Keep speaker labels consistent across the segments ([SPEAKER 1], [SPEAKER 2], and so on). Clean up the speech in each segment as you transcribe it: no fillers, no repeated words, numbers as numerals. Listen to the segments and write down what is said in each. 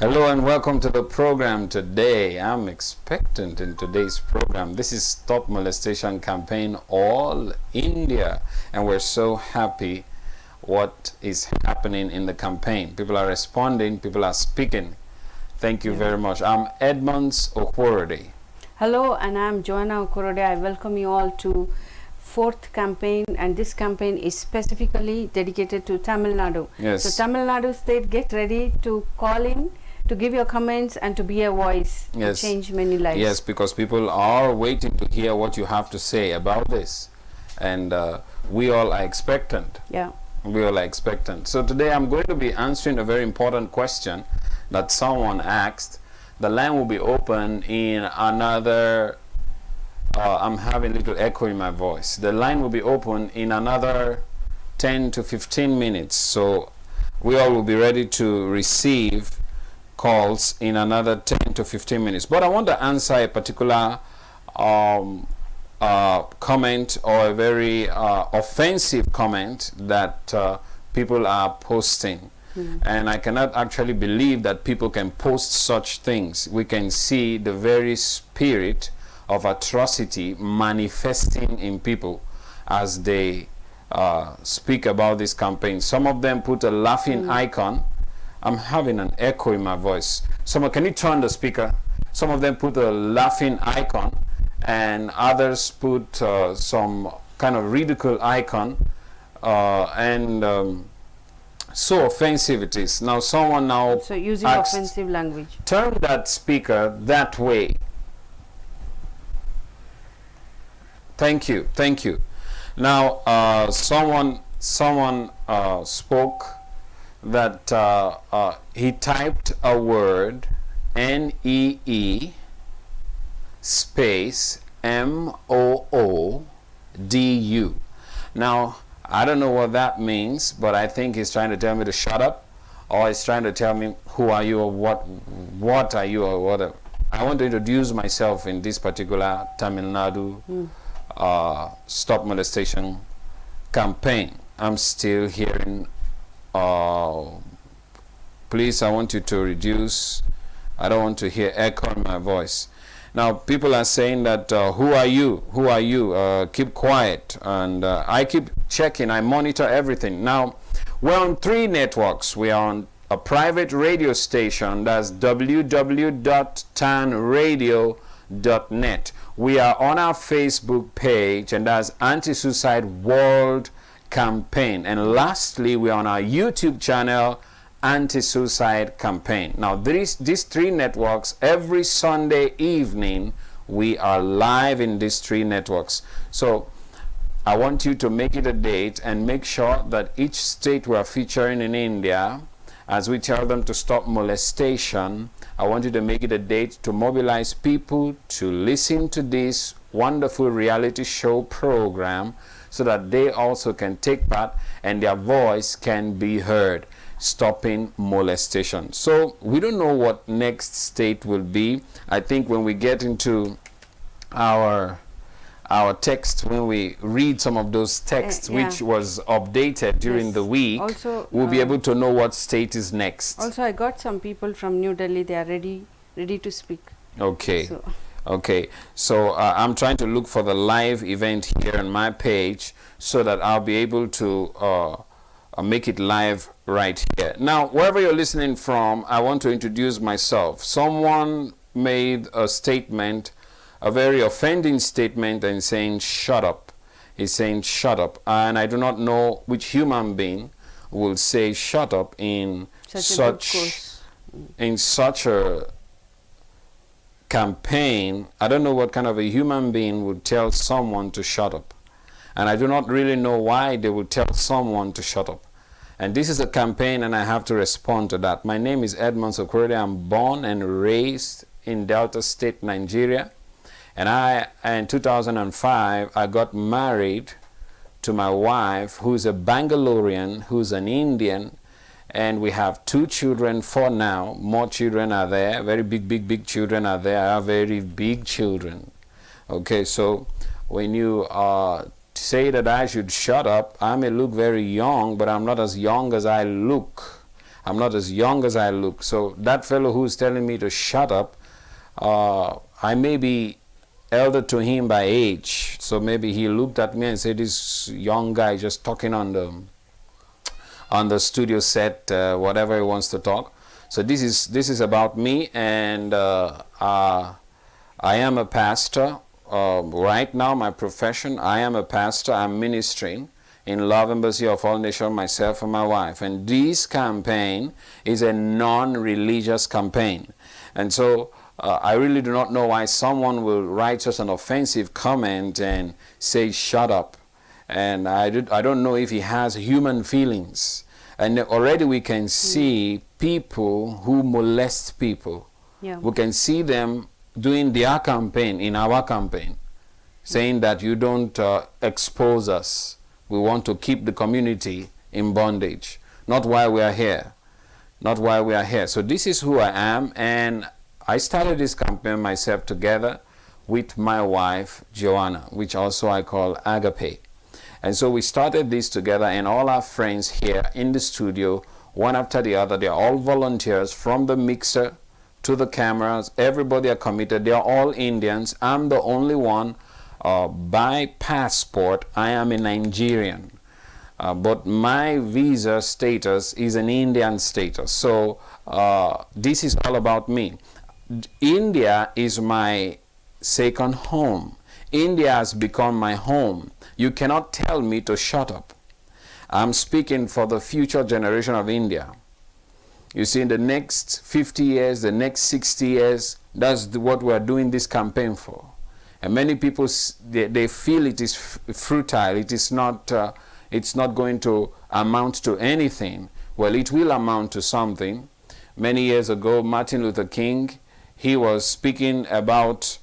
[SPEAKER 1] Hello and welcome to the program today. I'm expectant in today's program. This is Stop Molestation Campaign All India, and we're so happy what is happening in the campaign. People are responding, people are speaking. Thank you very much. I'm Edmonds Joanna.
[SPEAKER 2] Hello, and I'm Joanna Owhorode. I welcome you all to fourth campaign, and this campaign is specifically dedicated to Tamil Nadu.
[SPEAKER 1] Yes.
[SPEAKER 2] So Tamil Nadu state, get ready to call in, to give your comments and to be a voice,
[SPEAKER 1] Yes.
[SPEAKER 2] to change many lives.
[SPEAKER 1] Yes, because people are waiting to hear what you have to say about this, and we all are expectant.
[SPEAKER 2] Yeah.
[SPEAKER 1] We all are expectant. So today I'm going to be answering a very important question that someone asked. The line will be open in another I'm having a little echo in my voice. The line will be open in another 10 to 15 minutes. So we all will be ready to receive calls in another 10 to 15 minutes. But I want to answer a particular comment, or a very offensive comment that people are posting. And I cannot actually believe that people can post such things. We can see the very spirit of atrocity manifesting in people as they speak about this campaign. Some of them put a laughing icon. I'm having an echo in my voice. Someone, can you turn the speaker? Some of them put a laughing icon, and others put some kind of ridicule icon, so offensive it is. Now someone now
[SPEAKER 2] So using
[SPEAKER 1] asked,
[SPEAKER 2] offensive language.
[SPEAKER 1] turn that speaker that way. Thank you, thank you. Now someone spoke that he typed a word NEE space MOODU. Now I don't know what that means, but I think he's trying to tell me to shut up, or he's trying to tell me who are you, or what are you, or whatever. I want to introduce myself in this particular Tamil Nadu Stop Molestation campaign. I'm still hearing, please, I want you to reduce. I don't want to hear echo in my voice. Now people are saying that who are you, who are you, keep quiet, and I keep checking, I monitor everything. Now we're on 3 networks. We are on a private radio station, that's www.tanradio.net. we are on our Facebook page, and that's Anti-Suicide World Campaign. And lastly, we're on our YouTube channel, Anti-Suicide Campaign. Now these 3 networks, every Sunday evening we are live in these 3 networks. So I want you to make it a date and make sure that each state we are featuring in India, as we tell them to stop molestation, I want you to make it a date to mobilize people to listen to this wonderful reality show program, so that they also can take part and their voice can be heard, stopping molestation. So we don't know what next state will be. I think when we get into our text, when we read some of those texts which was updated during the week,
[SPEAKER 2] also,
[SPEAKER 1] we'll be able to know what state is next.
[SPEAKER 2] Also, I got some people from New Delhi. They are ready to speak.
[SPEAKER 1] Okay.
[SPEAKER 2] So.
[SPEAKER 1] Okay, so I'm trying to look for the live event here on my page, so that I'll be able to make it live right here. Now, wherever you're listening from, I want to introduce myself. Someone made a statement, a very offending statement, and saying shut up. He's saying shut up, and I do not know which human being will say shut up in such a campaign. I don't know what kind of a human being would tell someone to shut up, and I do not really know why they would tell someone to shut up. And this is a campaign, and I have to respond to that. My name is Edmonds Joanna. I'm born and raised in Delta State, Nigeria, and in 2005 I got married to my wife, who's a Bangalorean, who's an Indian, and we have 2 children for now. More children are there, very big children are there. I have very big children. Okay, so when you say that I should shut up, I may look very young, but I'm not as young as I look. I'm not as young as I look. So that fellow who's telling me to shut up, I may be elder to him by age. So maybe he looked at me and said, this young guy just talking on the studio set, whatever he wants to talk. So this is about me, and I am a pastor. Right now, my profession, I am a pastor. I'm ministering in Love Embassy of All Nations, myself and my wife. And this campaign is a non-religious campaign. And so I really do not know why someone will write such an offensive comment and say, shut up. And I don't know if he has human feelings. And already we can see people who molest people.
[SPEAKER 2] Yeah.
[SPEAKER 1] We can see them doing their campaign in our campaign, saying that you don't expose us. We want to keep the community in bondage. Not why we are here. Not why we are here. So this is who I am, and I started this campaign myself together with my wife, Joanna, which also I call Agape. And so we started this together, and all our friends here in the studio, one after the other, they're all volunteers, from the mixer to the cameras. Everybody are committed. They're all Indians. I'm the only one. By passport, I am a Nigerian. But my visa status is an Indian status. So this is all about me. India is my second home. India has become my home. You cannot tell me to shut up. I'm speaking for the future generation of India. You see, in the next 50 years, the next 60 years, that's what we're doing this campaign for. And many people, they feel it is futile. It is not, it's not going to amount to anything. Well, it will amount to something. Many years ago, Martin Luther King, he was speaking about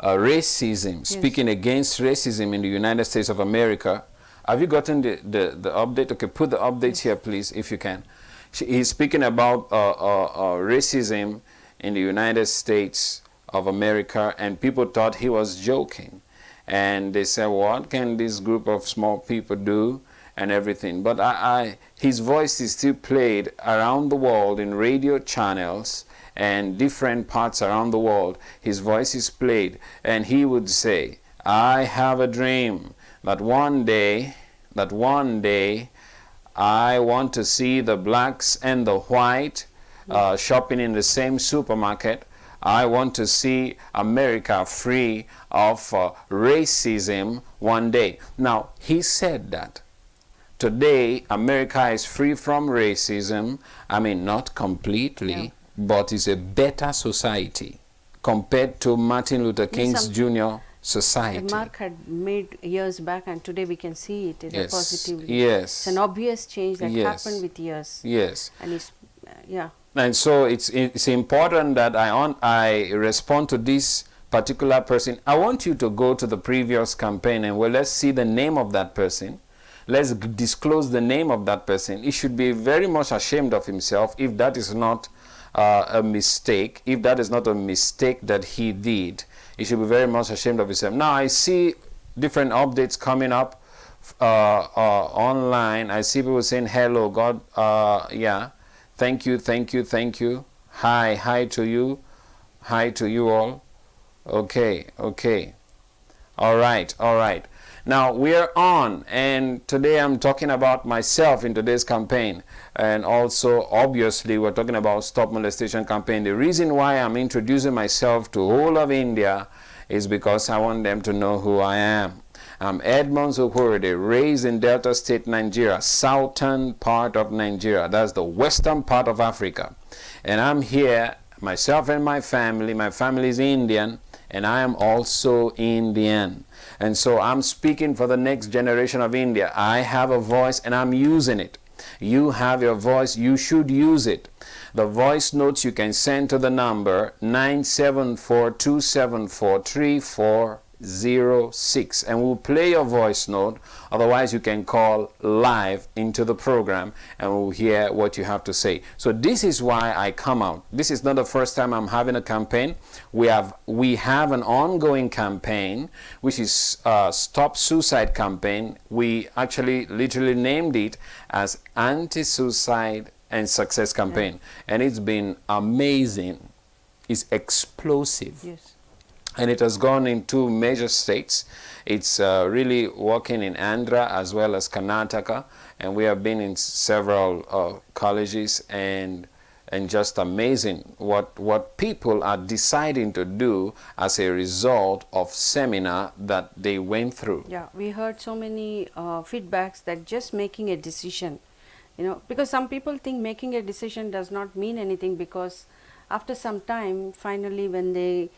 [SPEAKER 1] racism,
[SPEAKER 2] yes,
[SPEAKER 1] speaking against racism in the United States of America. Have you gotten the update? Okay, put the updates here, please, if you can. He's speaking about racism in the United States of America, and people thought he was joking. And they said, what can this group of small people do, and everything. But his voice is still played around the world in radio channels and different parts around the world. His voice is played, and he would say, I have a dream that one day I want to see the blacks and the white shopping in the same supermarket. I want to see America free of racism one day. Now, he said that. Today, America is free from racism. I mean, not completely, yeah, but it's a better society compared to Martin Luther King's Jr. society.
[SPEAKER 2] A mark had made years back, and today we can see it in a positive.
[SPEAKER 1] Yes.
[SPEAKER 2] It's an obvious change that happened with years.
[SPEAKER 1] Yes.
[SPEAKER 2] And it's, yeah.
[SPEAKER 1] And so it's important that I respond to this particular person. I want you to go to the previous campaign and, well, let's see the name of that person. Let's disclose the name of that person. He should be very much ashamed of himself if that is not a mistake. If that is not a mistake that he did, he should be very much ashamed of himself. Now, I see different updates coming up online. I see people saying, hello, God, yeah. Thank you, thank you, thank you. Hi to you. Hi to you all. Okay. All right. Now, we're on, and today I'm talking about myself in today's campaign. And also, obviously, we're talking about Stop Molestation campaign. The reason why I'm introducing myself to all of India is because I want them to know who I am. I'm Edmonds Owhorode, raised in Delta State, Nigeria, southern part of Nigeria. That's the western part of Africa. And I'm here, myself and my family. My family is Indian, and I am also Indian. And so I'm speaking for the next generation of India. I have a voice, and I'm using it. You have your voice. You should use it. The voice notes you can send to the number 974-274-34 and we'll play your voice note. Otherwise, you can call live into the program and we'll hear what you have to say. So this is why I come out. This is not the first time I'm having a campaign. We have an ongoing campaign, which is Stop Suicide Campaign. We actually literally named it as Anti-Suicide and Success Campaign. And it's been amazing. It's explosive.
[SPEAKER 2] Yes.
[SPEAKER 1] And it has gone in 2 major states. It's really working in Andhra as well as Karnataka, and we have been in several colleges, and just amazing what people are deciding to do as a result of seminar that they went through.
[SPEAKER 2] Yeah, we heard so many feedbacks that just making a decision, because some people think making a decision does not mean anything, because after some time, finally, when they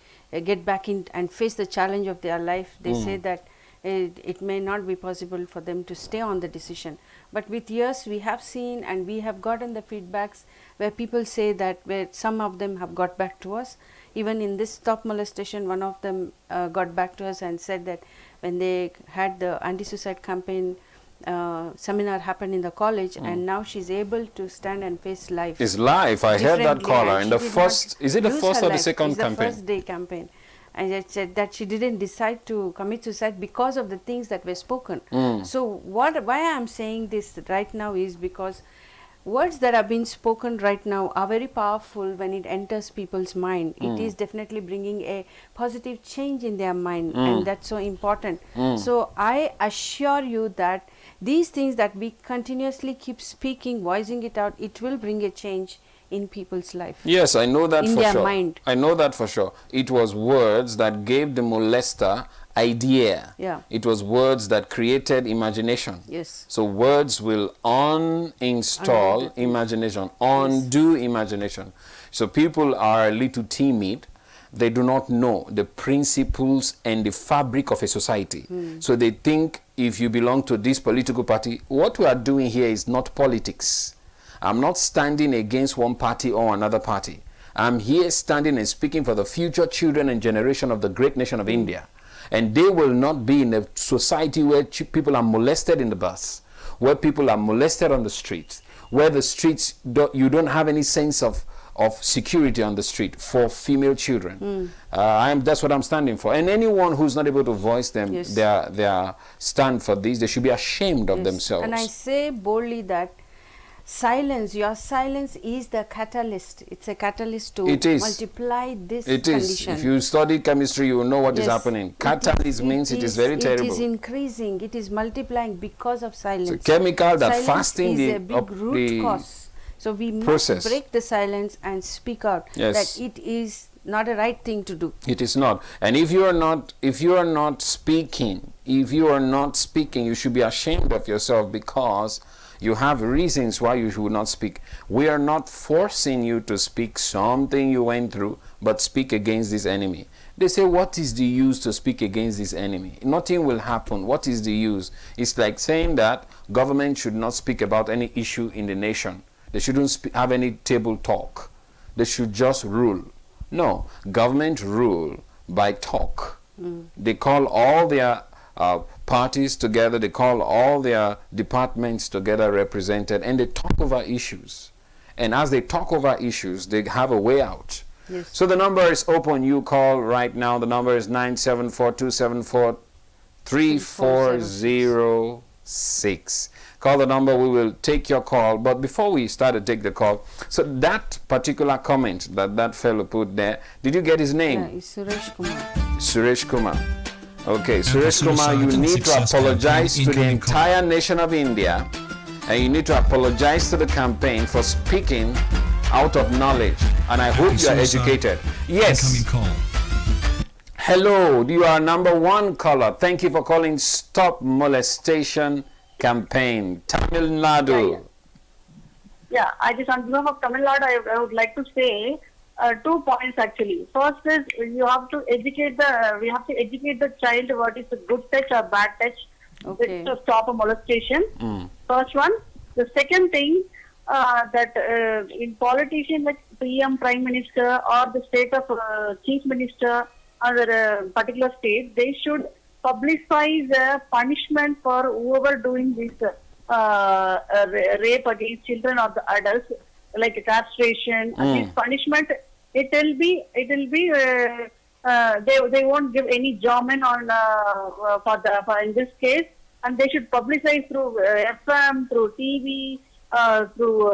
[SPEAKER 2] get back in and face the challenge of their life, they say that it may not be possible for them to stay on the decision. But with years, we have seen and we have gotten the feedbacks where people say that, where some of them have got back to us. Even in this Stop Molestation, one of them got back to us and said that when they had the anti-suicide campaign seminar happened in the college, and now she's able to stand and face life.
[SPEAKER 1] It's live. I heard that caller in the first. Is it the first or the second campaign?
[SPEAKER 2] The first day campaign, and it said that she didn't decide to commit suicide because of the things that were spoken. So why I am saying this right now is because words that have been spoken right now are very powerful when it enters people's mind. It is definitely bringing a positive change in their mind, and that's so important. So I assure you that these things that we continuously keep speaking, voicing it out, it will bring a change in people's life.
[SPEAKER 1] Yes, I know that
[SPEAKER 2] in
[SPEAKER 1] for
[SPEAKER 2] their
[SPEAKER 1] sure.
[SPEAKER 2] mind.
[SPEAKER 1] I know that for sure. It was words that gave the molester idea.
[SPEAKER 2] Yeah.
[SPEAKER 1] It was words that created imagination.
[SPEAKER 2] Yes.
[SPEAKER 1] So words will uninstall imagination, undo imagination. So people are a little timid. They do not know the principles and the fabric of a society. So they think if you belong to this political party, what we are doing here is not politics. I'm not standing against one party or another party. I'm here standing and speaking for the future children and generation of the great nation of India. And they will not be in a society where people are molested in the bus, where people are molested on the streets, where the streets, you don't have any sense of security on the street for female children. That's what I'm standing for. And anyone who's not able to voice them, their stand for this, they should be ashamed of themselves.
[SPEAKER 2] And I say boldly that silence, your silence is the catalyst. It's a catalyst to multiply this condition.
[SPEAKER 1] If you study chemistry, you will know what is happening. Catalyst means it is very terrible.
[SPEAKER 2] It is increasing. It is multiplying because of silence.
[SPEAKER 1] It's a chemical that fasting
[SPEAKER 2] is a big root cause. So we must break the silence and speak out that it is not a right thing to do.
[SPEAKER 1] It is not. And if you are not speaking, you should be ashamed of yourself, because you have reasons why you should not speak. We are not forcing you to speak something you went through, but speak against this enemy. They say, what is the use to speak against this enemy? Nothing will happen. What is the use? It's like saying that government should not speak about any issue in the nation. They shouldn't have any table talk. They should just rule. No, government rule by talk. They call all their parties together, they call all their departments together represented, and they talk over issues. And as they talk over issues, they have a way out.
[SPEAKER 2] Yes.
[SPEAKER 1] So the number is open. You call right now. The number is 974-274-3406. Call the number. We will take your call. But before we start to take the call, so that particular comment that fellow put there, did you get his name?
[SPEAKER 2] Yeah, it's Suresh Kumar.
[SPEAKER 1] Suresh Kumar. Okay, Suresh Kumar, you need to apologize to the entire nation of India, and you need to apologize to the campaign for speaking out of knowledge. And I hope you are educated. Yes. Hello, you are number 1 caller. Thank you for calling Stop Molestation Campaign, Tamil Nadu.
[SPEAKER 3] Yeah, I just on behalf of Tamil Nadu, I would like to say 2 points actually. First is we have to educate the child what is a good touch or bad touch to stop a molestation. First one. The second thing that in politicians like PM, Prime Minister, or the state of Chief Minister, or a particular state, they should publicize punishment for whoever doing this rape against children or the adults, like castration. And this punishment, it will be they won't give any jamin on for in this case, and they should publicize through FM, through TV, through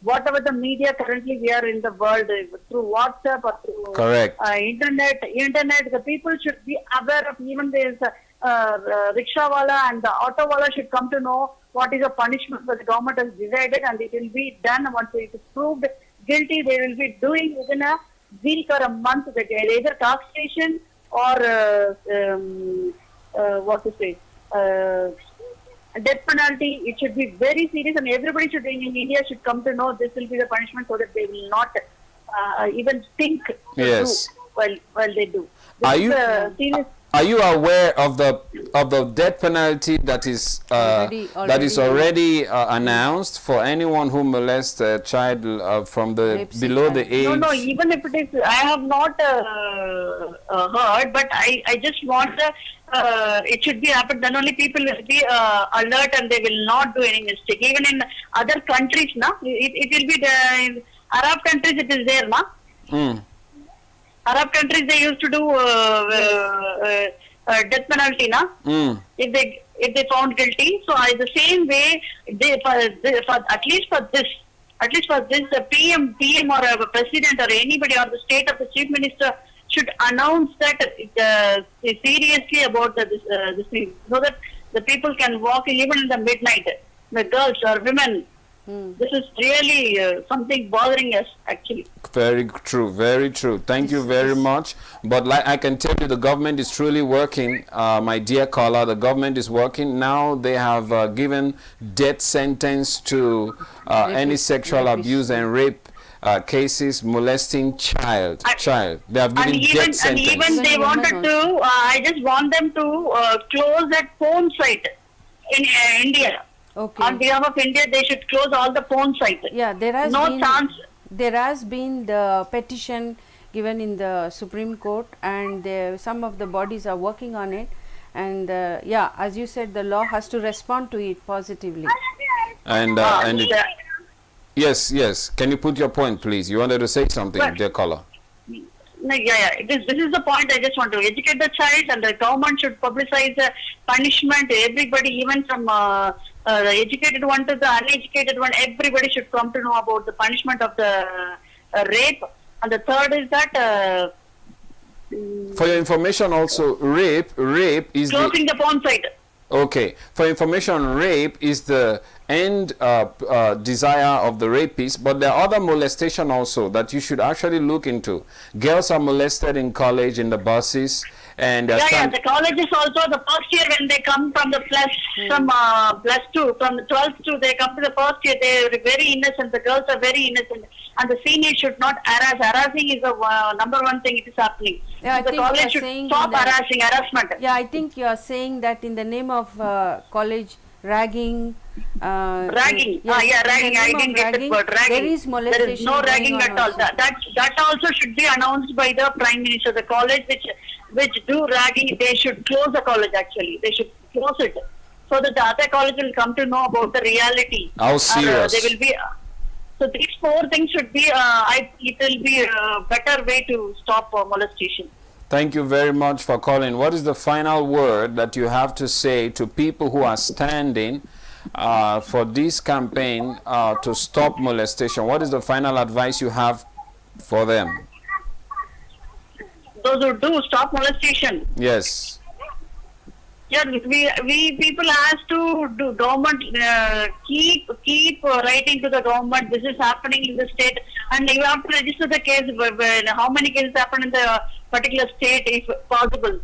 [SPEAKER 3] whatever the media currently we are in the world, through WhatsApp or through
[SPEAKER 1] Correct.
[SPEAKER 3] Internet. The people should be aware of, even there's rickshaw wala and the auto wala should come to know what is the punishment that the government has decided, and it will be done once it is proved guilty. They will be doing within a week or a month, that either castration or what to say, death penalty. It should be very serious, and everybody should in India should come to know this will be the punishment, so that they will not even think to
[SPEAKER 1] Yes.
[SPEAKER 3] do while they do.
[SPEAKER 1] Are
[SPEAKER 3] This
[SPEAKER 1] you-
[SPEAKER 3] is a serious.
[SPEAKER 1] Are you aware of the death penalty that is already announced for anyone who molests a child from the
[SPEAKER 2] Rape
[SPEAKER 1] below the age?
[SPEAKER 3] No, even if it is, I have not heard, but I just want it should be happened. Then only people will be alert and they will not do any mistake. Even in other countries, it will be in Arab countries. It is there, Arab countries, they used to do death penalty, if they found guilty. So the same way, at least for this, the PM or a president or anybody, or the state of the chief minister should announce that seriously about this thing, so that the people can walk even in the midnight, the girls or women. This is really something bothering us, actually.
[SPEAKER 1] Very true, very true. Thank you very much. But like I can tell you, the government is truly working, my dear caller. The government is working. Now they have given death sentence to any sexual abuse and rape cases, molesting child. They have given death sentence.
[SPEAKER 3] And even they wanted to, I just want them to close that phone site in India.
[SPEAKER 2] Okay.
[SPEAKER 3] On behalf of India, they should close all the phone sites.
[SPEAKER 2] Yeah, there has
[SPEAKER 3] no
[SPEAKER 2] been
[SPEAKER 3] chance.
[SPEAKER 2] There has been the petition given in the Supreme Court, and some of the bodies are working on it. And yeah, as you said, the law has to respond to it positively.
[SPEAKER 1] And yes. Can you put your point, please? You wanted to say something, dear caller.
[SPEAKER 3] This is the point. I just want to educate the child, and the government should publicize the punishment. Everybody, even from the educated one to the uneducated one, everybody should come to know about the punishment of the rape. And the third is that
[SPEAKER 1] for your information also, rape is
[SPEAKER 3] closing the phone site.
[SPEAKER 1] Okay, for information, rape is the end desire of the rapist, but there are other molestation also that you should actually look into. Girls are molested in college, in the buses, and
[SPEAKER 3] the colleges also, the first year when they come from the from the 12th to, they come to the first year, they are very innocent. The girls are very innocent, and the seniors should not harass. Harassing is the number one thing it is happening.
[SPEAKER 2] Yeah,
[SPEAKER 3] so the college should stop harassment.
[SPEAKER 2] Yeah, I think you are saying that in the name of college ragging.
[SPEAKER 3] Ragging.
[SPEAKER 2] Yes,
[SPEAKER 3] ragging. I didn't get the word. Ragging.
[SPEAKER 2] There is molestation.
[SPEAKER 3] There is no ragging at all. That also should be announced by the Prime Minister. The college which do ragging, they should close the college. Actually, they should close it, so that the other college will come to know about the reality.
[SPEAKER 1] How serious?
[SPEAKER 3] They will be. So these four things should be. It will be a better way to stop molestation.
[SPEAKER 1] Thank you very much for calling. What is the final word that you have to say to people who are standing for this campaign to stop molestation? What is the final advice you have for them?
[SPEAKER 3] Those who do stop molestation.
[SPEAKER 1] Yes.
[SPEAKER 3] Yeah, we people has to do. Government keep writing to the government. This is happening in the state, and you have to register the case. How many cases happen in the particular state, if possible?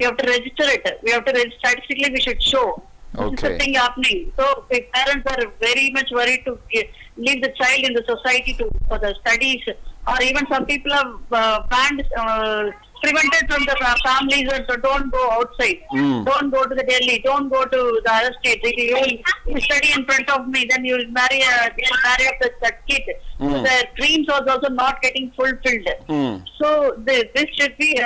[SPEAKER 3] You have to register it. We have to register. Statistically, we should show. This is the thing happening. So the parents are very much worried to leave the child in the society for the studies, or even some people have banned prevented from the families to don't go outside, don't go to the Delhi, don't go to the other states. If you study in front of me, then you'll marry up that kid. So the dreams are also not getting fulfilled. So this should be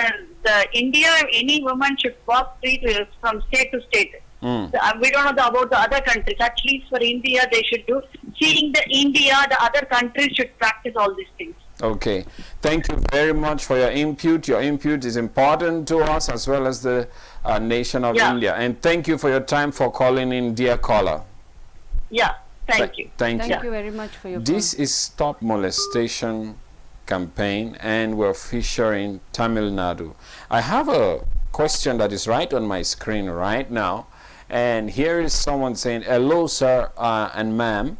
[SPEAKER 3] the India. Any woman should walk free from state to state. We don't know about the other countries. At least for India, they should do. Seeing the India, the other countries should practice all these things.
[SPEAKER 1] Okay. Thank you very much for your input. Your input is important to us as well as the nation of India. And thank you for your time for calling in, dear caller.
[SPEAKER 3] Yeah. Thank you.
[SPEAKER 1] Thank you.
[SPEAKER 2] Thank you very much for your
[SPEAKER 1] This
[SPEAKER 2] call.
[SPEAKER 1] is Stop Molestation campaign, and we're featuring Tamil Nadu. I have a question that is right on my screen right now. And here is someone saying, hello, sir and ma'am.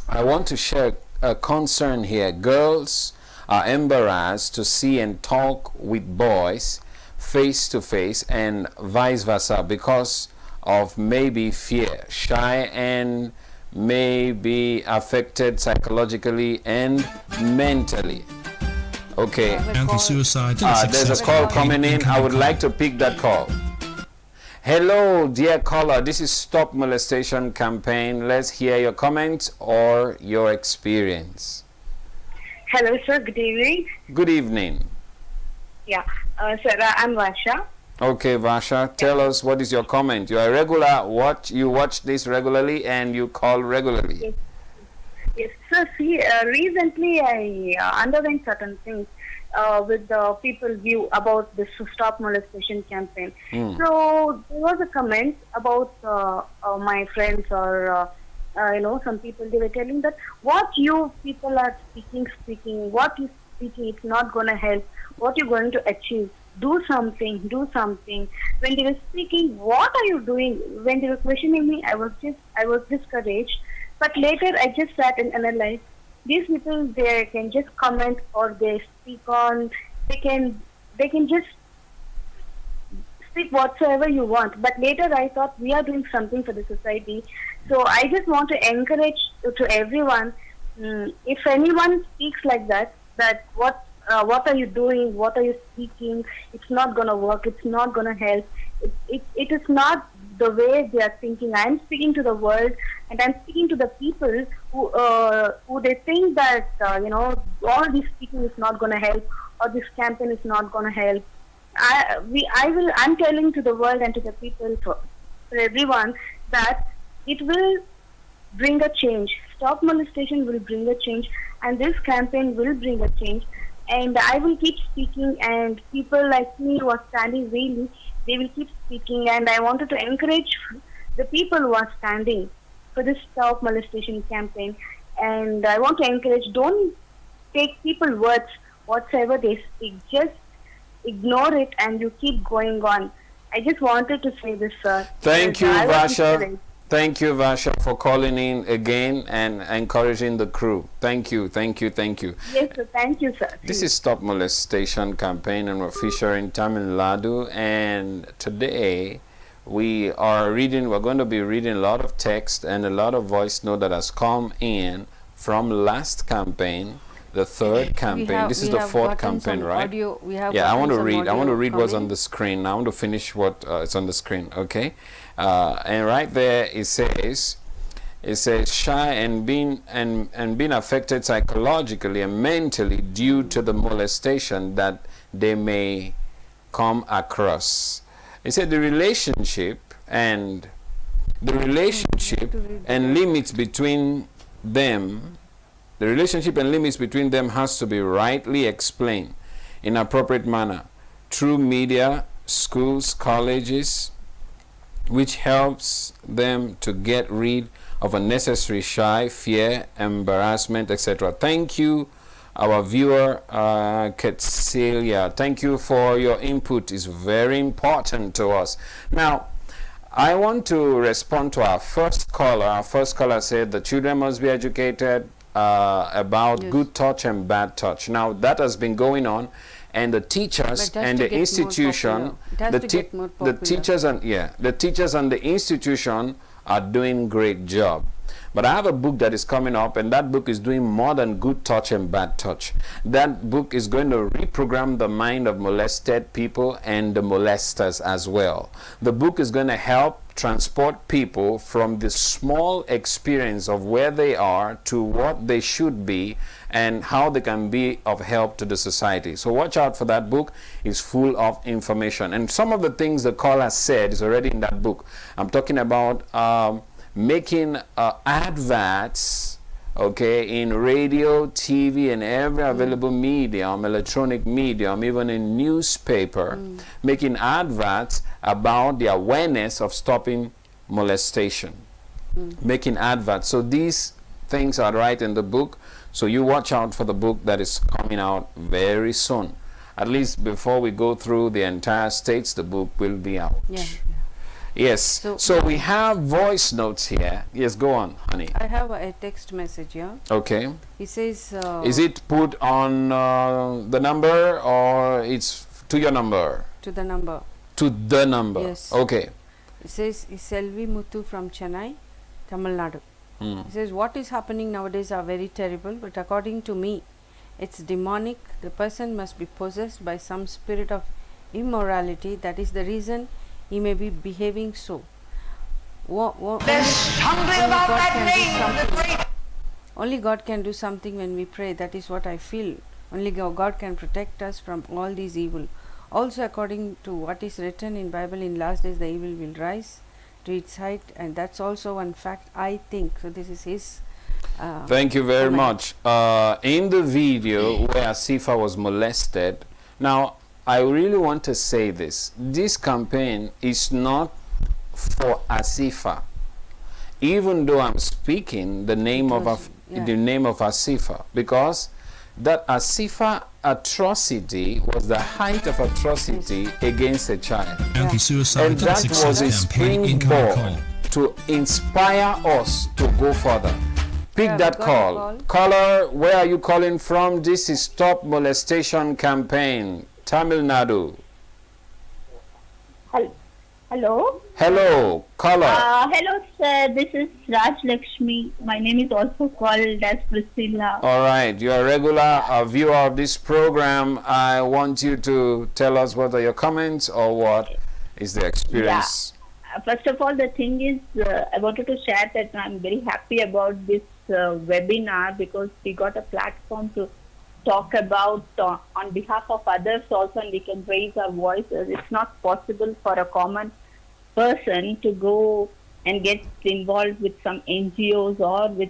[SPEAKER 1] I want to share a concern here. Girls are embarrassed to see and talk with boys face to face and vice versa because of maybe fear, shy, and may be affected psychologically and mentally. Okay.
[SPEAKER 4] Mental suicide.
[SPEAKER 1] There's a call coming in. I would like to pick that call. Hello, dear caller. This is Stop Molestation campaign. Let's hear your comments or your experience.
[SPEAKER 3] Hello, sir. Good evening.
[SPEAKER 1] Good evening.
[SPEAKER 3] Yeah, sir. I'm Vasha.
[SPEAKER 1] Okay, Vasha, tell us what is your comment. You are a regular. You watch this regularly and you call regularly.
[SPEAKER 3] Yes, sir. See, recently I underwent certain things with the people's view about this Stop Molestation campaign. So there was a comment about my friends or some people. They were telling that what you people are speaking, what you speaking, it's not going to help. What you're going to achieve? Do something. When they were speaking, what are you doing? When they were questioning me, I was discouraged. But later, I just sat and analyzed. These people, they can just comment or they speak on. They can just speak whatsoever you want. But later, I thought we are doing something for the society. So I just want to encourage to everyone. If anyone speaks like that what are you doing? What are you speaking? It's not gonna work. It's not gonna help. It is not the way they are thinking. I am speaking to the world, and I'm speaking to the people who they think that all this speaking is not going to help, or this campaign is not going to help. I'm telling to the world and to the people, for everyone, that it will bring a change. Stop Molestation will bring a change, and this campaign will bring a change. And I will keep speaking, and people like me who are standing really, they will keep speaking. And I wanted to encourage the people who are standing for this Stop Molestation campaign. And I want to encourage, don't take people's words, whatsoever they speak. Just ignore it and you keep going on. I just wanted to say this, sir.
[SPEAKER 1] Thank you, Vasha. Thank you, Vasha, for calling in again and encouraging the crew. Thank you.
[SPEAKER 3] Yes, sir. Thank you, sir.
[SPEAKER 1] This is Stop Molestation campaign, and we're featuring Tamil Nadu. And today we're going to be reading a lot of text and a lot of voice note that has come in from last campaign, the third campaign. This is the fourth campaign, right? I want to read what's on the screen. I want to finish what is on the screen. Okay. And right there it says shy and being affected psychologically and mentally due to the molestation that they may come across. It said the relationship and limits between them has to be rightly explained in appropriate manner through media, schools, colleges, which helps them to get rid of unnecessary shy, fear, embarrassment, etc. Thank you, our viewer, Ketselia. Thank you for your input. It's very important to us. Now, I want to respond to our first caller. Our first caller said the children must be educated about good touch and bad touch. Now, that has been going on. And the teachers and the institution, the teachers and the institution are doing great job. But I have a book that is coming up, and that book is doing more than good touch and bad touch. That book is going to reprogram the mind of molested people and the molesters as well. The book is going to help transport people from the small experience of where they are to what they should be and how they can be of help to the society. So watch out for that book. It's full of information, and some of the things the caller said is already in that book. I'm talking about making adverts, okay, in radio, TV, and every available medium, electronic medium, even in newspaper, making adverts about the awareness of stopping molestation, making adverts. So these things are right in the book. So you watch out for the book that is coming out very soon. At least before we go through the entire states, the book will be out.
[SPEAKER 2] Yeah.
[SPEAKER 1] Yes. So we have voice notes here. Yes, go on, honey.
[SPEAKER 2] I have a text message here.
[SPEAKER 1] Okay.
[SPEAKER 2] He says...
[SPEAKER 1] is it put on the number, or it's to your number?
[SPEAKER 2] To the number.
[SPEAKER 1] To the number.
[SPEAKER 2] Yes.
[SPEAKER 1] Okay.
[SPEAKER 2] It says, Selvi Muthu from Chennai, Tamil Nadu. He says, what is happening nowadays are very terrible, but according to me, it's demonic. The person must be possessed by some spirit of immorality. That is the reason he may be behaving so.
[SPEAKER 4] There's something about that name.
[SPEAKER 2] Only God can do something when we pray. That is what I feel. Only God can protect us from all these evil. Also, according to what is written in Bible, in last days the evil will rise to its height, and that's also one fact, I think. So this is his
[SPEAKER 1] thank you very
[SPEAKER 2] comment.
[SPEAKER 1] much. In the video where Asifa was molested, now I really want to say this. This campaign is not for Asifa, even though I'm speaking the name of the name of Asifa, because that Asifa atrocity was the height of atrocity against a child.
[SPEAKER 5] Anti-suicide
[SPEAKER 1] And that was a springboard to inspire us to go further. Pick
[SPEAKER 2] Yeah,
[SPEAKER 1] that
[SPEAKER 2] we got a
[SPEAKER 1] call. Caller, where are you calling from? This is Stop Molestation Campaign, Tamil Nadu.
[SPEAKER 3] Hello.
[SPEAKER 1] Hello, caller.
[SPEAKER 3] Hello, sir. This is Raj Lakshmi. My name is also called as Priscilla.
[SPEAKER 1] All right, you're a regular viewer of this program. I want you to tell us what are your comments or what is the experience.
[SPEAKER 3] First of all, the thing is, I wanted to share that I'm very happy about this webinar, because we got a platform to talk about on behalf of others also, and we can raise our voices. It's not possible for a common person to go and get involved with some NGOs or with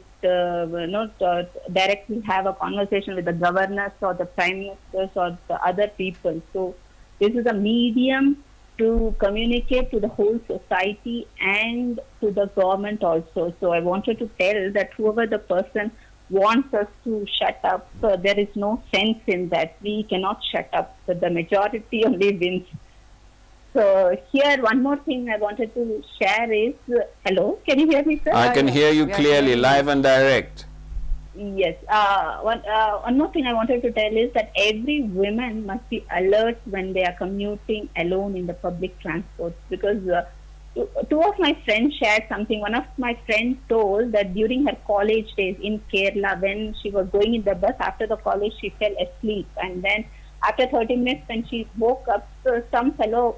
[SPEAKER 3] directly have a conversation with the governors or the prime ministers or the other people. So this is a medium to communicate to the whole society and to the government also. So I wanted to tell that whoever the person wants us to shut up, there is no sense in that. We cannot shut up. So the majority only wins. So here, one more thing I wanted to share is, hello, can you hear me, sir?
[SPEAKER 1] I can hear you clearly, live and direct.
[SPEAKER 3] Yes. One more thing I wanted to tell is that every woman must be alert when they are commuting alone in the public transport, because two of my friends shared something. One of my friends told that during her college days in Kerala, when she was going in the bus after the college, she fell asleep, and then after 30 minutes when she woke up, one fellow,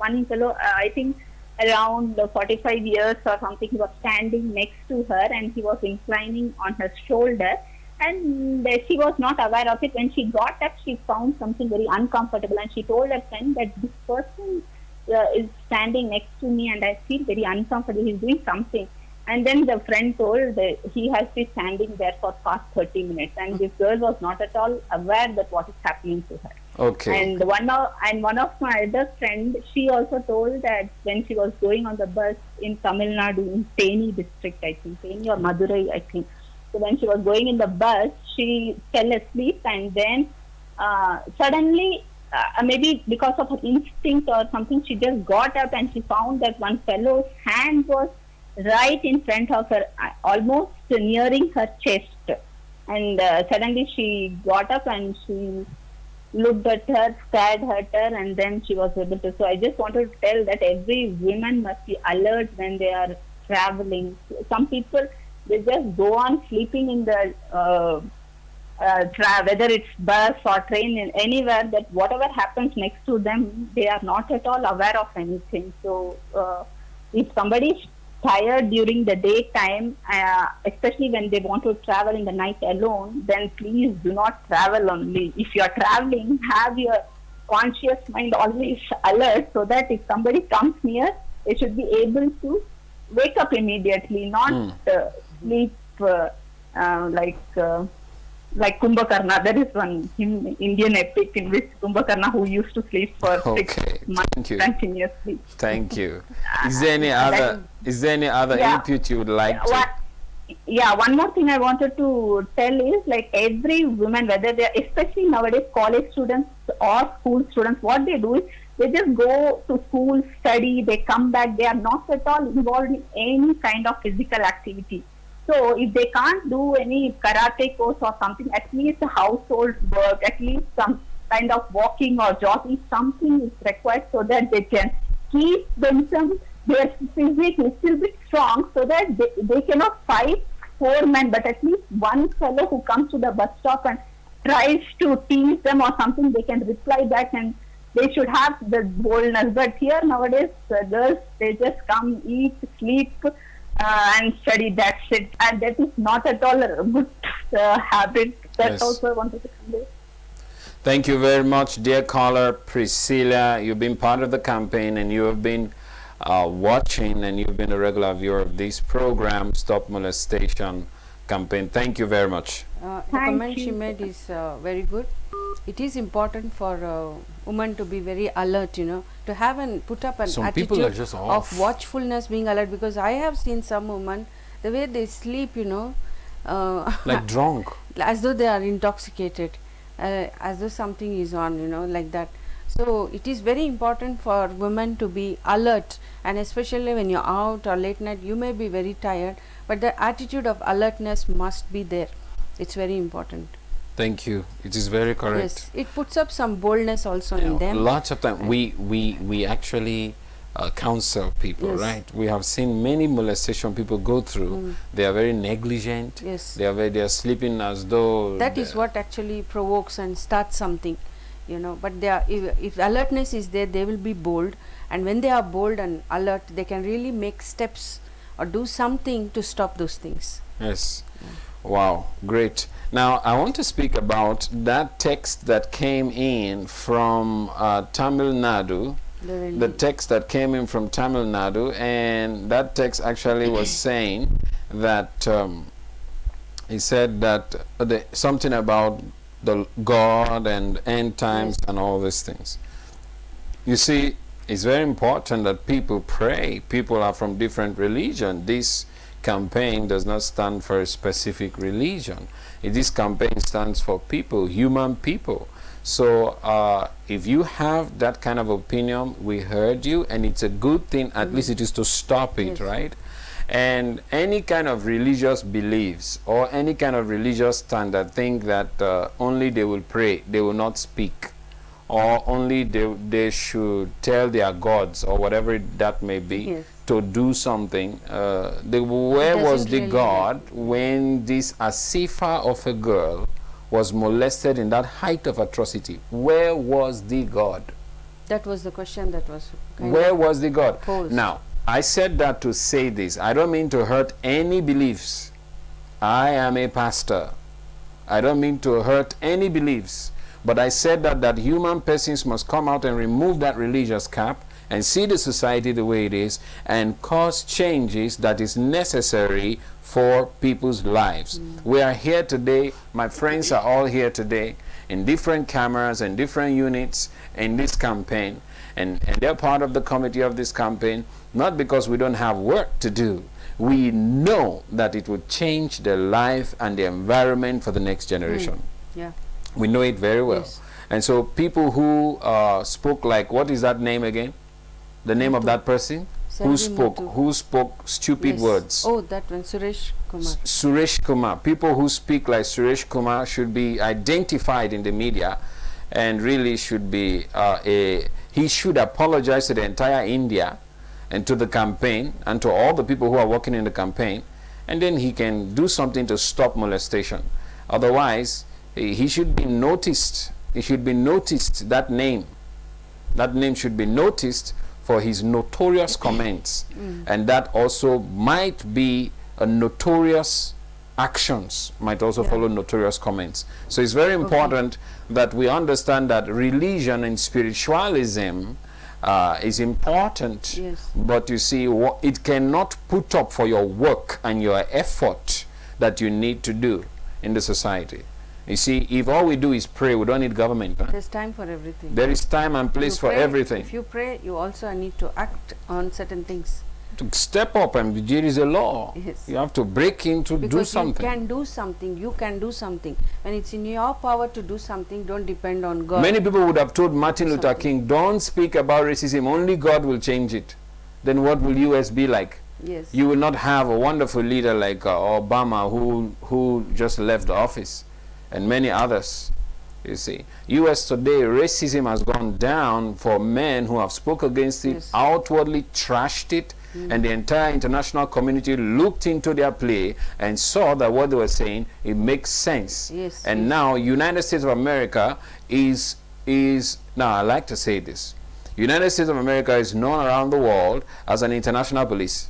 [SPEAKER 3] I think around 45 years or something, he was standing next to her and he was inclining on her shoulder, and she was not aware of it. When she got up, she found something very uncomfortable, and she told her friend that this person is standing next to me and I feel very uncomfortable, he's doing something. And then the friend told that he has been standing there for past 30 minutes, and this girl was not at all aware that what is happening to her.
[SPEAKER 1] Okay.
[SPEAKER 3] And one of my other friend, she also told that when she was going on the bus in Tamil Nadu, in Theni district, I think, Theni or Madurai, I think. So when she was going in the bus, she fell asleep, and then suddenly, maybe because of her instinct or something, she just got up and she found that one fellow's hand was right in front of her, almost nearing her chest. And suddenly she got up and she looked at her, stared at her, and then she was able to. So I just wanted to tell that every woman must be alert when they are traveling. Some people they just go on sleeping in the whether it's bus or train, in anywhere, that whatever happens next to them, they are not at all aware of anything. So if somebody is tired during the daytime, especially when they want to travel in the night alone, then please do not travel only. If you are traveling, have your conscious mind always alert, so that if somebody comes near, they should be able to wake up immediately, not sleep like Kumbhakarna. There is one Indian epic in which Kumbhakarna, who used to sleep for 6 months continuously.
[SPEAKER 1] Thank you. Is there any other input you would like to?
[SPEAKER 3] One more thing I wanted to tell is, like, every woman, whether they are, especially nowadays college students or school students, what they do is they just go to school, study, they come back, they are not at all involved in any kind of physical activity. So if they can't do any karate course or something, at least household work, at least some kind of walking or jogging, something is required, so that they can keep themselves, their physique little bit strong, so that they cannot fight 4 men, but at least one fellow who comes to the bus stop and tries to tease them or something, they can reply back, and they should have the boldness. But here nowadays, girls, they just come, eat, sleep, and study. That's it, and that is not at all a good habit. That's also I wanted to convey.
[SPEAKER 1] Thank you very much, dear caller Priscilla. You've been part of the campaign, and you have been watching, and you've been a regular viewer of this program, Stop Molestation campaign. Thank you very much.
[SPEAKER 2] The comment she made is very good. It is important for a woman to be very alert, you know, to have and put up an attitude of watchfulness, being alert, because I have seen some women, the way they sleep, you know,
[SPEAKER 1] like drunk,
[SPEAKER 2] as though they are intoxicated, as though something is on, you know, like that. So it is very important for women to be alert, and especially when you're out or late night, you may be very tired, but the attitude of alertness must be there. It's very important.
[SPEAKER 1] Thank you. It is very correct.
[SPEAKER 2] Yes, it puts up some boldness also in them.
[SPEAKER 1] Lots of time we actually counsel people, right? We have seen many molestation people go through. They are very negligent.
[SPEAKER 2] Yes.
[SPEAKER 1] They are sleeping as though.
[SPEAKER 2] That is what actually provokes and starts something, you know. But they are, if alertness is there, they will be bold, and when they are bold and alert, they can really make steps or do something to stop those things.
[SPEAKER 1] Yes. Wow, great. Now I want to speak about that text that came in from Tamil Nadu. The text that came in from Tamil Nadu, and that text actually was saying that he said that something about the God and end times and all these things. You see, it's very important that people pray. People are from different religions. This campaign does not stand for a specific religion. This campaign stands for people, human people. So if you have that kind of opinion, we heard you, and it's a good thing. At least it is to stop it, right? And any kind of religious beliefs or any kind of religious standard think that only they will pray, they will not speak, or only they should tell their gods or whatever that may be to do something. Where was the God when this Asifa of a girl was molested in that height of atrocity? Where was the God?
[SPEAKER 2] That was the question that was
[SPEAKER 1] where was the God
[SPEAKER 2] posed.
[SPEAKER 1] Now, I said that to say this. I don't mean to hurt any beliefs. I am a pastor. I don't mean to hurt any beliefs. But I said that human persons must come out and remove that religious cap and see the society the way it is and cause changes that is necessary for people's lives. We are here today. My friends are all here today in different cameras and different units in this campaign. And they're part of the committee of this campaign, not because we don't have work to do. We know that it would change the life and the environment for the next generation.
[SPEAKER 2] Yeah.
[SPEAKER 1] We know it very well.
[SPEAKER 2] Yes.
[SPEAKER 1] And so people who spoke like, what is that name again? The name of that person? Who spoke stupid words?
[SPEAKER 2] Oh, that one, Suresh Kumar.
[SPEAKER 1] Suresh Kumar. People who speak like Suresh Kumar should be identified in the media, and really should be he should apologize to the entire India and to the campaign and to all the people who are working in the campaign, and then he can do something to stop molestation. Otherwise, he should be noticed. He should be noticed, that name. That name should be noticed for his notorious comments. And that also might be a notorious actions, might also follow notorious comments. So it's very important that we understand that religion and spiritualism is important, but you see, it cannot put up for your work and your effort that you need to do in the society. You see, if all we do is pray, we don't need government. Huh?
[SPEAKER 2] There's time for everything.
[SPEAKER 1] There is time and place for everything.
[SPEAKER 2] If you pray, you also need to act on certain things.
[SPEAKER 1] To step up, and there is a law.
[SPEAKER 2] Yes.
[SPEAKER 1] You have to break in to do something.
[SPEAKER 2] Because you can do something. You can do something. When it's in your power to do something, don't depend on God.
[SPEAKER 1] Many people would have told Martin Luther King, don't speak about racism, only God will change it. Then what will US be like?
[SPEAKER 2] Yes.
[SPEAKER 1] You will not have a wonderful leader like Obama who just left the office, and many others. You see, US today, racism has gone down for men who have spoke against it, outwardly trashed it, and the entire international community looked into their play and saw that what they were saying, it makes sense. And now United States of America is now I like to say this, United States of America is known around the world as an international police.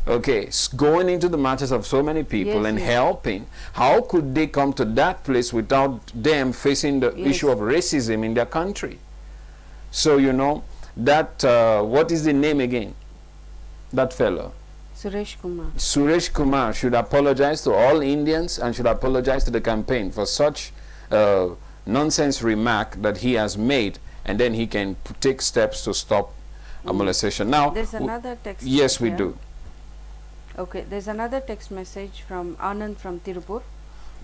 [SPEAKER 1] Okay, going into the matters of so many people and helping. How could they come to that place without them facing the issue of racism in their country? So you know that what is the name again? That fellow,
[SPEAKER 2] Suresh Kumar.
[SPEAKER 1] Suresh Kumar should apologize to all Indians and should apologize to the campaign for such nonsense remark that he has made, and then he can take steps to stop molestation. Now,
[SPEAKER 2] there's another text.
[SPEAKER 1] Yes, we do.
[SPEAKER 2] Okay, there's another text message from Anand from Tirupur.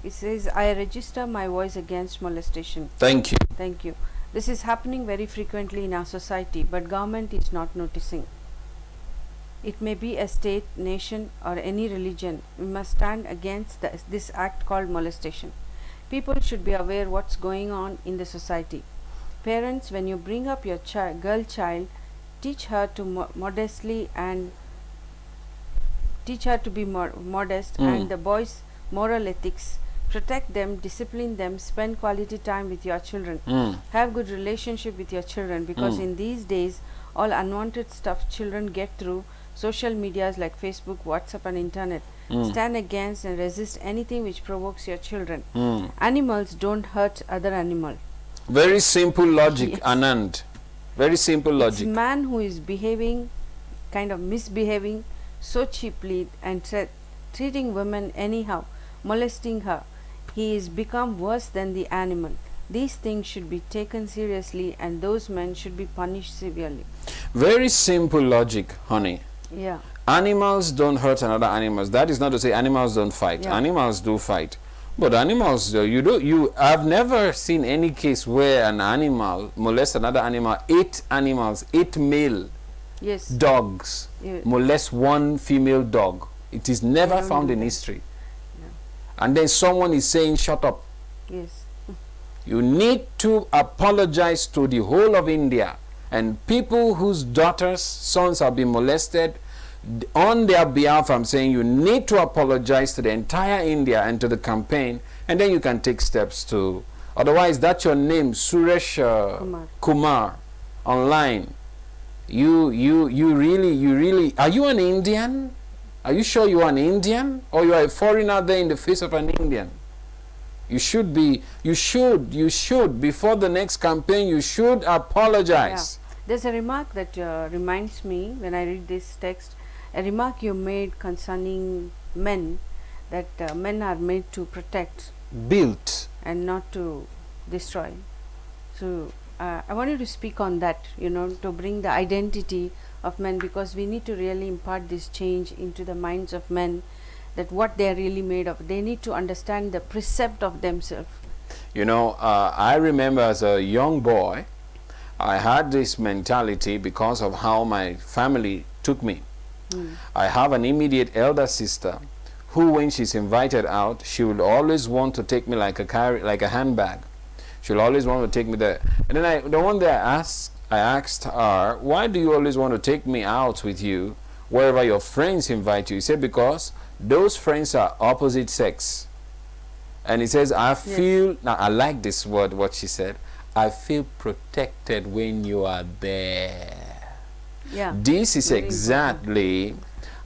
[SPEAKER 2] It says, I register my voice against molestation.
[SPEAKER 1] Thank you.
[SPEAKER 2] Thank you. This is happening very frequently in our society, but government is not noticing. It may be a state, nation, or any religion. We must stand against this act called molestation. People should be aware what's going on in the society. Parents, when you bring up your girl child, teach her to modestly and teach her to be modest, and the boys moral ethics. Protect them, discipline them, spend quality time with your children. Have good relationship with your children, because in these days all unwanted stuff children get through social medias like Facebook, WhatsApp and internet. Stand against and resist anything which provokes your children. Animals don't hurt other animals.
[SPEAKER 1] Very simple logic, Anand. Very simple logic.
[SPEAKER 2] It's man who is behaving, kind of misbehaving so cheaply and treating women anyhow, molesting her. He is become worse than the animal. These things should be taken seriously, and those men should be punished severely.
[SPEAKER 1] Very simple logic, honey.
[SPEAKER 2] Yeah.
[SPEAKER 1] Animals don't hurt another animals. That is not to say animals don't fight. Animals do fight. But animals, I've never seen any case where an animal molests another animal. 8 animals, 8 male dogs molest one female dog. It is never found in history. And then someone is saying, shut up. You need to apologize to the whole of India, and people whose daughters, sons have been molested, on their behalf. I'm saying you need to apologize to the entire India and to the campaign, and then you can take steps to. Otherwise, that's your name, Suresh Kumar, online. You really. Are you an Indian? Are you sure you are an Indian, or you are a foreigner there in the face of an Indian? You should be. You should before the next campaign. You should apologize.
[SPEAKER 2] There's a remark that reminds me when I read this text. A remark you made concerning men, that men are made to protect,
[SPEAKER 1] built,
[SPEAKER 2] and not to destroy. So I wanted to speak on that, to bring the identity of men, because we need to really impart this change into the minds of men, that what they are really made of. They need to understand the precept of themselves.
[SPEAKER 1] I remember as a young boy, I had this mentality because of how my family took me. I have an immediate elder sister who, when she's invited out, she would always want to take me like a handbag. She'll always want to take me there. And then the one day I asked her, why do you always want to take me out with you wherever your friends invite you? She said, because those friends are opposite sex. And he says, I feel, now I like this word, what she said, I feel protected when you are there.
[SPEAKER 2] Yeah.
[SPEAKER 1] This is
[SPEAKER 2] Very
[SPEAKER 1] exactly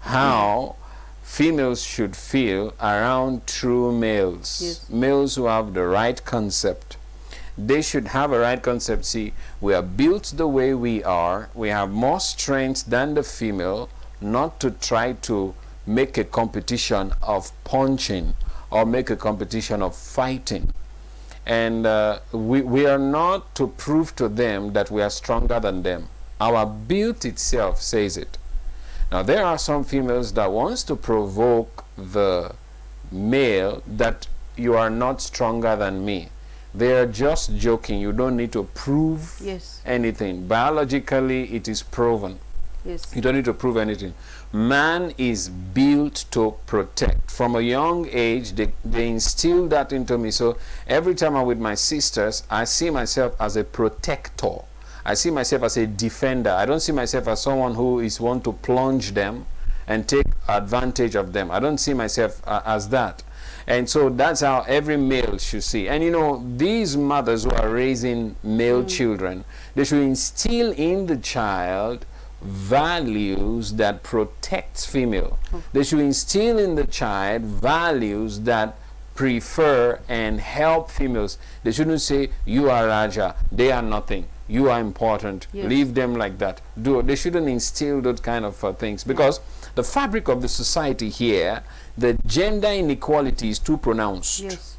[SPEAKER 1] how females should feel around true males.
[SPEAKER 2] Yes.
[SPEAKER 1] Males who have the right concept. They should have a right concept. See, we are built the way we are. We have more strength than the female, not to try to make a competition of punching or make a competition of fighting. And we are not to prove to them that we are stronger than them. Our build itself says it. Now, there are some females that wants to provoke the male that you are not stronger than me. They are just joking. You don't need to prove
[SPEAKER 2] Yes.
[SPEAKER 1] anything. Biologically, it is proven.
[SPEAKER 2] Yes.
[SPEAKER 1] You don't need to prove anything. Man is built to protect. From a young age, they instill that into me. So every time I'm with my sisters, I see myself as a protector. I see myself as a defender. I don't see myself as someone who is want to plunge them and take advantage of them. I don't see myself as that. And so that's how every male should see. And you know, these mothers who are raising male children, they should instill in the child values that protects female. They should instill in the child values that prefer and help females. They shouldn't say, you are Raja, they are nothing, you are important,
[SPEAKER 2] Yes.
[SPEAKER 1] leave them like that. They shouldn't instill those kind of things, because the fabric of the society here, the gender inequality is too pronounced.
[SPEAKER 2] Yes.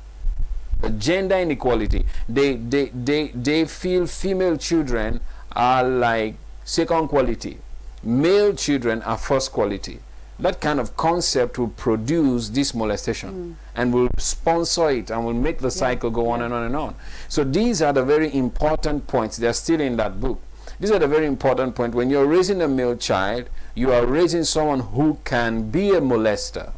[SPEAKER 1] The gender inequality, they feel female children are like second quality, male children are first quality. That kind of concept will produce this molestation and will sponsor it and will make the cycle go on and on and on. So these are the very important points. They're still in that book. These are the very important points. When you're raising a male child, you are raising someone who can be a molester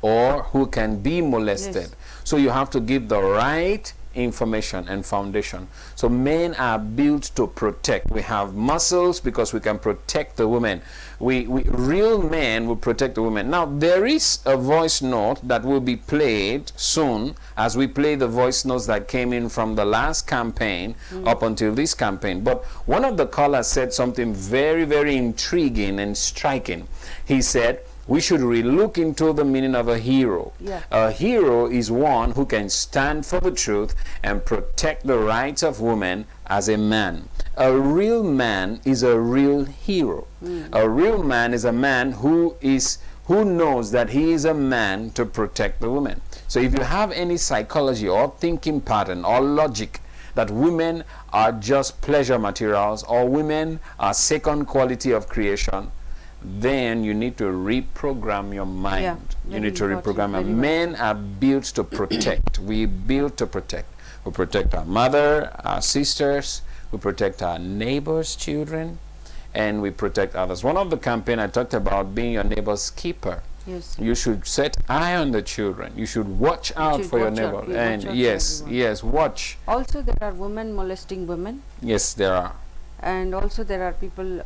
[SPEAKER 1] or who can be molested.
[SPEAKER 2] Yes.
[SPEAKER 1] So you have to give the right information and foundation. So men are built to protect. We have muscles because we can protect the women. We real men will protect the women. Now there is a voice note that will be played soon as we play the voice notes that came in from the last campaign up until this campaign. But one of the callers said something very, very intriguing and striking. He said, we should look into the meaning of a hero.
[SPEAKER 2] Yeah.
[SPEAKER 1] A hero is one who can stand for the truth and protect the rights of women as a man. A real man is a real hero. A real man is a man who knows that he is a man to protect the women. So if you have any psychology or thinking pattern or logic that women are just pleasure materials or women are second quality of creation, then you need to reprogram your mind.
[SPEAKER 2] Yeah,
[SPEAKER 1] you
[SPEAKER 2] very
[SPEAKER 1] need to
[SPEAKER 2] important,
[SPEAKER 1] reprogram.
[SPEAKER 2] very
[SPEAKER 1] Men are built to protect. We built to protect. We protect our mother, our sisters, we protect our neighbors' children, and we protect others. One of the campaign I talked about being your neighbor's keeper.
[SPEAKER 2] Yes.
[SPEAKER 1] You should set eye on the children. You should watch out
[SPEAKER 2] should
[SPEAKER 1] for your
[SPEAKER 2] watch out.
[SPEAKER 1] neighbor.
[SPEAKER 2] You
[SPEAKER 1] And
[SPEAKER 2] watch out for
[SPEAKER 1] yes,
[SPEAKER 2] everyone.
[SPEAKER 1] yes, watch.
[SPEAKER 2] Also, there are women molesting women.
[SPEAKER 1] Yes, there are.
[SPEAKER 2] And also there are people,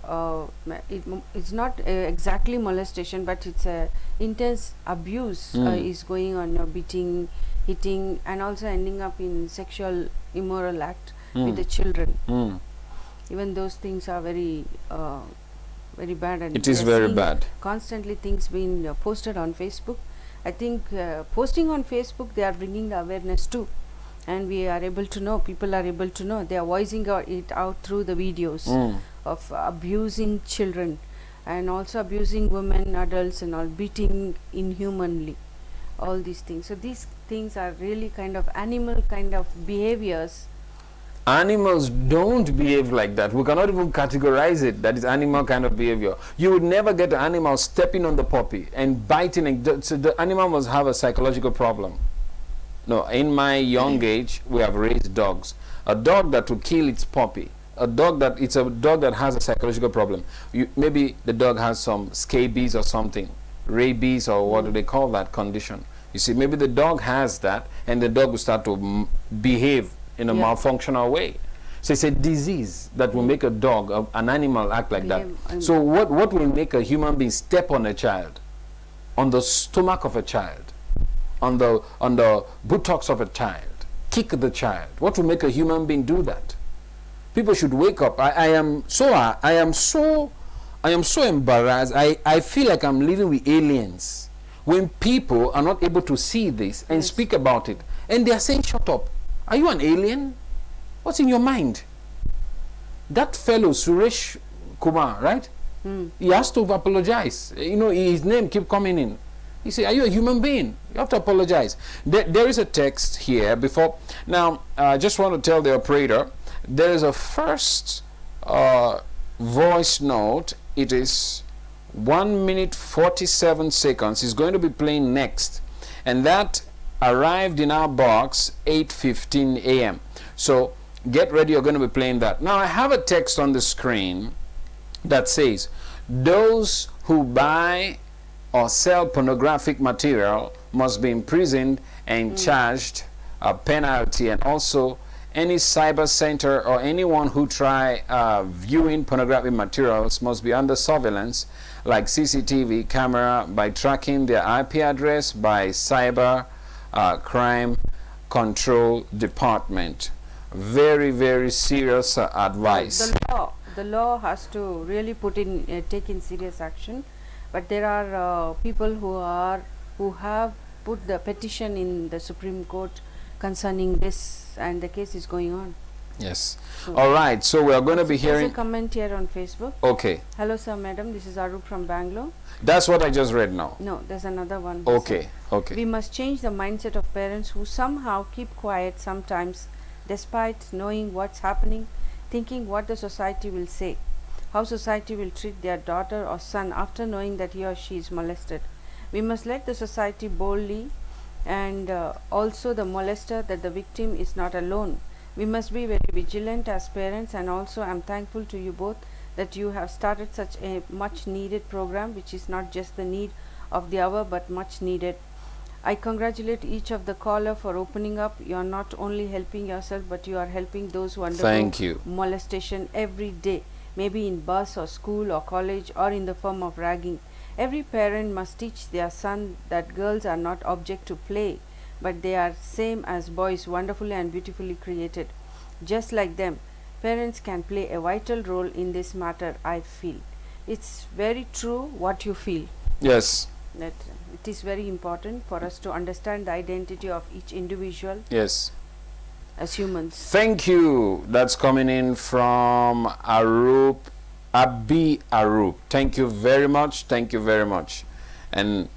[SPEAKER 2] it's not exactly molestation, but it's a intense abuse is going on, beating, hitting, and also ending up in sexual immoral act with the children. Even those things are very very bad, and
[SPEAKER 1] It is
[SPEAKER 2] we are
[SPEAKER 1] very
[SPEAKER 2] seeing
[SPEAKER 1] bad.
[SPEAKER 2] constantly things being posted on Facebook. I think posting on Facebook, they are bringing the awareness too, and we are able to know, people are able to know, they are voicing it out through the videos of abusing children and also abusing women, adults and all, beating inhumanly, all these things. So these things are really kind of animal kind of behaviors.
[SPEAKER 1] Animals don't behave like that. We cannot even categorize it that is animal kind of behavior. You would never get an animal stepping on the puppy and biting, and so the animal must have a psychological problem. No, in my young age, we have raised dogs. A dog that will kill its puppy, a dog that has a psychological problem. Maybe the dog has some scabies or something, rabies, or what do they call that condition? You see, maybe the dog has that, and the dog will start to behave in a malfunctional way. So it's a disease that will make a dog, an animal, act like that. So what will make a human being step on a child? on the stomach of a child, on the buttocks of a child, kick the child? What will make a human being do that? People should wake up. I am so embarrassed. I feel like I'm living with aliens when people are not able to see this and speak about it, and they are saying, "Shut up! Are you an alien? What's in your mind?" That fellow Suresh Kumar, right? He has to apologize. You know, his name keep coming in. He said, "Are you a human being? You have to apologize." There is a text here before. Now, I just want to tell the operator, there is a first voice note. It is 1 minute 47 seconds. It's going to be playing next. And that arrived in our box 8:15 a.m. So get ready, you're going to be playing that. Now I have a text on the screen that says, those who buy or sell pornographic material must be imprisoned and charged a penalty, and also any cyber center or anyone who try viewing pornographic materials must be under surveillance like CCTV camera by tracking their IP address by cyber crime control department. Very, very serious advice.
[SPEAKER 2] The law has to really take in serious action, but there are people who have put the petition in the Supreme Court concerning this, and the case is going on.
[SPEAKER 1] Yes. So, all right. So we are going to be hearing.
[SPEAKER 2] There's a comment here on Facebook.
[SPEAKER 1] Okay.
[SPEAKER 2] Hello, sir, madam. This is Arup from Bangalore.
[SPEAKER 1] That's what I just read now.
[SPEAKER 2] No, there's another one.
[SPEAKER 1] Okay. Okay.
[SPEAKER 2] We must change the mindset of parents who somehow keep quiet sometimes, despite knowing what's happening, thinking what the society will say, how society will treat their daughter or son after knowing that he or she is molested. We must let the society boldly, and also the molester, that the victim is not alone. We must be very vigilant as parents, and also I'm thankful to you both that you have started such a much needed program, which is not just the need of the hour but much needed. I congratulate each of the caller for opening up. You are not only helping yourself, but you are helping those who undergo molestation every day, maybe in bus or school or college or in the form of ragging. Every parent must teach their son that girls are not object to play, but they are same as boys, wonderfully and beautifully created. Just like them, parents can play a vital role in this matter, I feel. It's very true what you feel.
[SPEAKER 1] Yes.
[SPEAKER 2] That it is very important for us to understand the identity of each individual.
[SPEAKER 1] Yes.
[SPEAKER 2] As humans.
[SPEAKER 1] Thank you. That's coming in from Abi Arup. Thank you very much. Thank you very much. And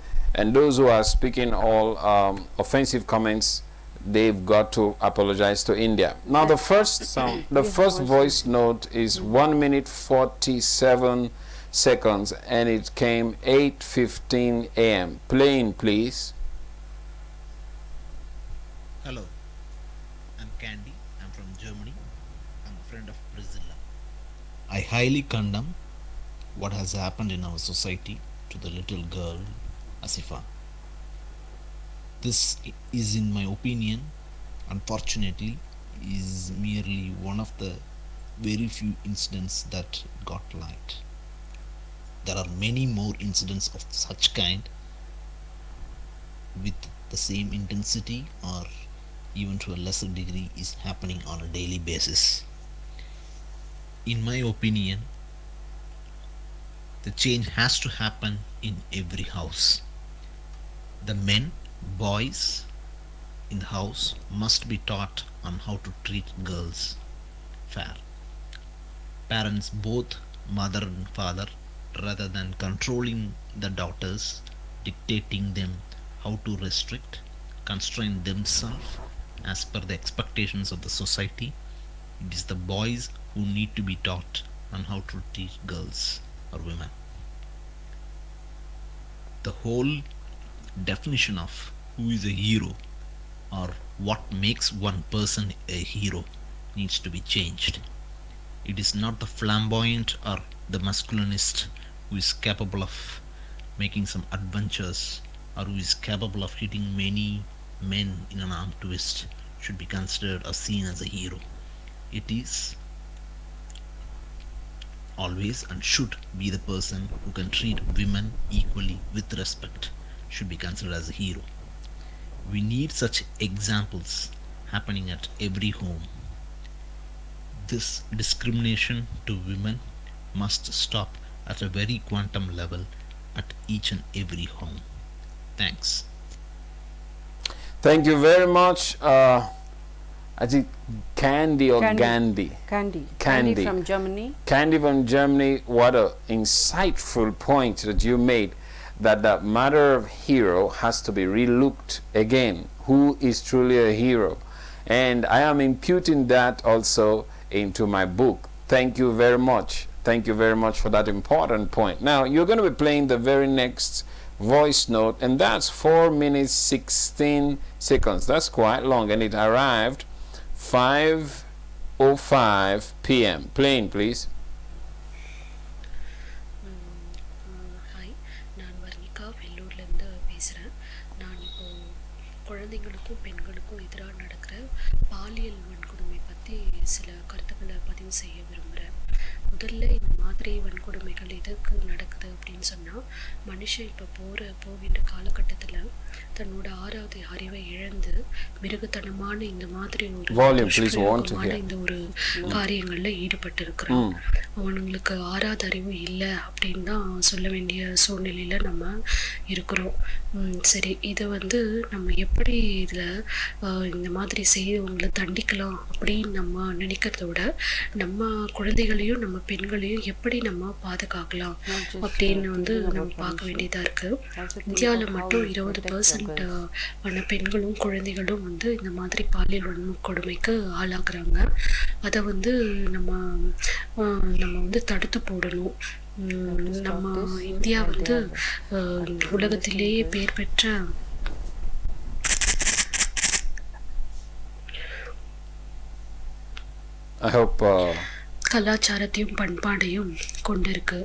[SPEAKER 1] those who are speaking all offensive comments, they've got to apologize to India. Now the first voice note is 1 minute 47 seconds, and it came 8:15 a.m. Playing, please.
[SPEAKER 5] Hello, I'm Candy. I'm from Germany. I'm a friend of Priscilla. I highly condemn what has happened in our society to the little girl Asifa. This is, in my opinion, unfortunately, is merely one of the very few incidents that got light. There are many more incidents of such kind with the same intensity or even to a lesser degree is happening on a daily basis. In my opinion, the change has to happen in every house. The men, boys in the house must be taught on how to treat girls fair. Parents, both mother and father, rather than controlling the daughters, dictating them how to restrict, constrain themselves as per the expectations of the society, it is the boys who need to be taught on how to teach girls or women. The whole definition of who is a hero or what makes one person a hero needs to be changed. It is not the flamboyant or the masculinist who is capable of making some adventures or who is capable of hitting many men in an arm twist should be considered or seen as a hero. It is always and should be the person who can treat women equally with respect, should be considered as a hero. We need such examples happening at every home. This discrimination to women must stop at a very quantum level at each and every home. Thanks.
[SPEAKER 1] Thank you very much. I think Candy or Gandhi?
[SPEAKER 2] Candy from Germany.
[SPEAKER 1] Candy from Germany. What a insightful point that you made, that the matter of hero has to be relooked again. Who is truly a hero? And I am imputing that also into my book. Thank you very much. Thank you very much for that important point. Now, you're going to be playing the very next voice note, and that's 4 minutes 16 seconds. That's quite long, and it arrived 5:05 p.m. Playing, please.
[SPEAKER 6] Hi, நான் வர்ணிகா வெள்ளூர்லேருந்து பேசுகிறேன். நான் இப்போது குழந்தைங்களுக்கும் பெண்களுக்கும் எதிராக நடக்கிற பாலியல் வன்கொடுமை பற்றி சில கருத்துக்களை பதிவு செய்ய விரும்புகிறேன். முதல்ல இந்த மாதிரி வன்கொடுமைகள் எதற்கு நடக்குது அப்படின்னு சொன்னால், மனுஷன் இப்போ போகின்ற காலகட்டத்தில் தன்னோட 6வது அறிவை இழந்து மிருகத்தனமான இந்த மாதிரி ஒரு இந்த ஒரு காரியங்கள்ல ஈடுபட்டு இருக்கிறான். அவனுங்களுக்கு 6வது அறிவு இல்லை அப்படின்னு தான் சொல்ல வேண்டிய சூழ்நிலையில நம்ம இருக்கிறோம். சரி, இதை நம்ம எப்படி இதில் இந்த மாதிரி செய்தவங்களை தண்டிக்கலாம் அப்படின்னு நம்ம நினைக்கிறத விட, நம்ம குழந்தைகளையும் நம்ம பெண்களையும் எப்படி நம்ம பாதுகாக்கலாம் அப்படின்னு நம்ம பார்க்க வேண்டியதாக இருக்குது. இந்தியாவில் மட்டும் 20% ஆன பெண்களும் குழந்தைகளும் இந்த மாதிரி பாலியல் வன்கொடுமைக்கு ஆளாக்குறாங்க. அதை நம்ம தடுத்து போடணும். நம்ம இந்தியா உலகத்திலேயே பேர் பெற்ற கலாச்சாரத்தையும் பண்பாடையும் கொண்டிருக்கு.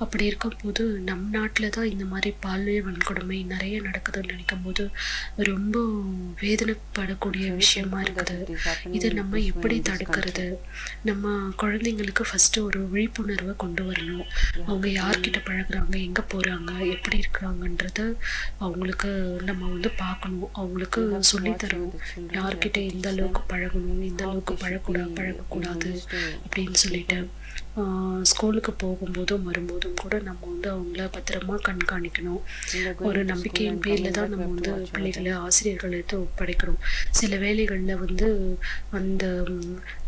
[SPEAKER 6] அப்படி இருக்கும்போது நம் நாட்டில் தான் இந்த மாதிரி பாலியல் வன்கொடுமை நிறைய நடக்குதுன்னு நினைக்கும் போது ரொம்ப வேதனைப்படக்கூடிய விஷயமா இருக்குது. இதை நம்ம எப்படி தடுக்கிறது? நம்ம குழந்தைங்களுக்கு ஃபஸ்ட்டு ஒரு விழிப்புணர்வை கொண்டு வரணும். அவங்க யார்கிட்ட பழகுறாங்க, எங்கே போகிறாங்க, எப்படி இருக்கிறாங்கன்றத அவங்களுக்கு நம்ம பார்க்கணும். அவங்களுக்கு சொல்லித்தரணும், யார்கிட்ட எந்த அளவுக்கு பழகணும், எந்த அளவுக்கு பழகக்கூடாது அப்படின்னு சொல்லிட்டு. ஸ்கூலுக்கு போகும்போதும் வரும்போதும் கூட நம்ம அவங்கள பத்திரமா கண்காணிக்கணும். ஒரு நம்பிக்கையின் பேரில் தான் நம்ம பிள்ளைகளை ஆசிரியர்களை ஒப்படைக்கிறோம். சில வேளைகளில் அந்த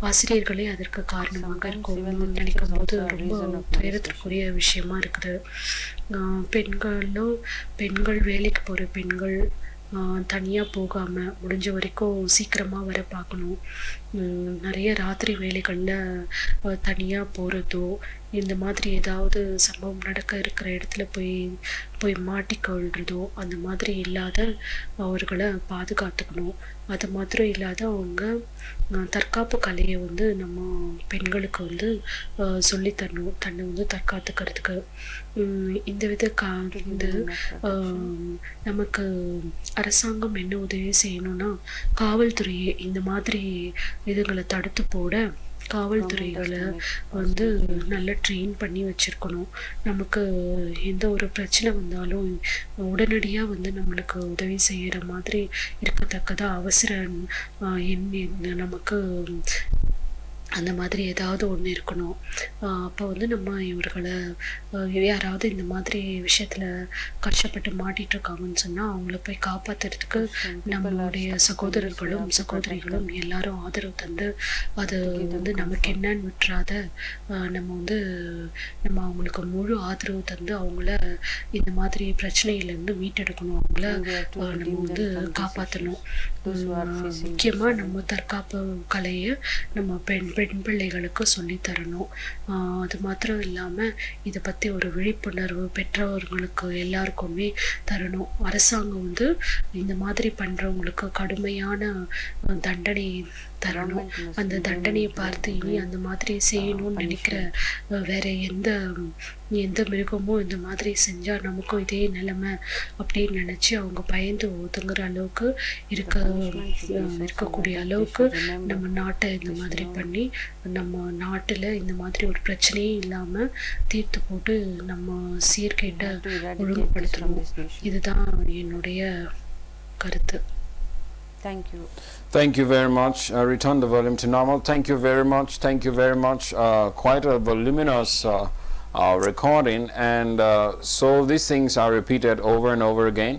[SPEAKER 6] ஆசிரியர்களே அதற்கு காரணமாக இருக்கணும்னு நினைக்கும் போது ரொம்ப துயரத்திற்குரிய விஷயமா இருக்குது. பெண்கள் வேலைக்கு போகிற பெண்கள் தனியாக போகாமல் முடிஞ்ச வரைக்கும் சீக்கிரமாக வர பார்க்கணும். நிறைய ராத்திரி வேலைகளில் தனியாக போகிறதோ, இந்த மாதிரி ஏதாவது சம்பவம் நடக்க இருக்கிற இடத்துல போய் மாட்டிக்கொள்றதோ அந்த மாதிரி இல்லாத அவர்களை பாதுகாத்துக்கணும். அது மாத்திரம் இல்லாத அவங்க தற்காப்பு கலையை நம்ம பெண்களுக்கு சொல்லித்தரணும், தன்னை தற்காத்துக்கிறதுக்கு. இந்த வித நமக்கு அரசாங்கம் என்ன உதவி செய்யணும்னா, காவல்துறையை இந்த மாதிரி இதுகளை தடுத்து போட காவல்துறைகளை நல்லா ட்ரெயின் பண்ணி வச்சுருக்கணும். நமக்கு எந்த ஒரு பிரச்சனை வந்தாலும் உடனடியாக நம்மளுக்கு உதவி செய்கிற மாதிரி இருக்கத்தக்கதாக அவசர நமக்கு அந்த மாதிரி ஏதாவது ஒன்று இருக்கணும். அப்போ நம்ம இவர்களை யாராவது இந்த மாதிரி விஷயத்தில் கஷ்டப்பட்டு மாட்டிகிட்ருக்காங்கன்னு சொன்னால் அவங்கள போய் காப்பாற்றுறதுக்கு நம்மளுடைய சகோதரர்களும் சகோதரிகளும் எல்லாரும் ஆதரவு தந்து, அது நமக்கு என்னன்னு விட்டுறாத நம்ம அவங்களுக்கு முழு ஆதரவு தந்து அவங்கள இந்த மாதிரி பிரச்சனையிலேருந்து மீட்டெடுக்கணும். அவங்கள நம்ம காப்பாற்றணும். முக்கியமாக நம்ம தற்காப்பு கலையை நம்ம பெண் பிள்ளைகளுக்கு சொல்லித்தரணும். அது மாத்திரம் இல்லாமல் இதை பற்றி ஒரு விழிப்புணர்வு பெற்றவர்களுக்கு எல்லாருக்குமே தரணும். அரசாங்கம் இந்த மாதிரி பண்ணுறவங்களுக்கு கடுமையான தண்டனை தரணும். அந்த தண்டனையை பார்த்து இனி அந்த மாதிரி செய்யணும்னு நினைக்கிற வேற எந்த எந்த மிருகமும் இந்த மாதிரி செஞ்சால் நமக்கும் இதே நிலைமை அப்படின்னு நினச்சி அவங்க பயந்து ஒதுங்குற அளவுக்கு இருக்கக்கூடிய அளவுக்கு நம்ம நாட்டை இந்த மாதிரி பண்ணி நம்ம நாட்டில் இந்த மாதிரி ஒரு பிரச்சனையே இல்லாமல் தீர்த்து போட்டு நம்ம சீர்கேட்டை ஒழுங்குபடுத்தணும். இதுதான் என்னுடைய கருத்து.
[SPEAKER 2] Thank you.
[SPEAKER 1] Thank you very much. Return the volume to normal. Thank you very much. Thank you very much. Quite a voluminous recording, and so these things are repeated over and over again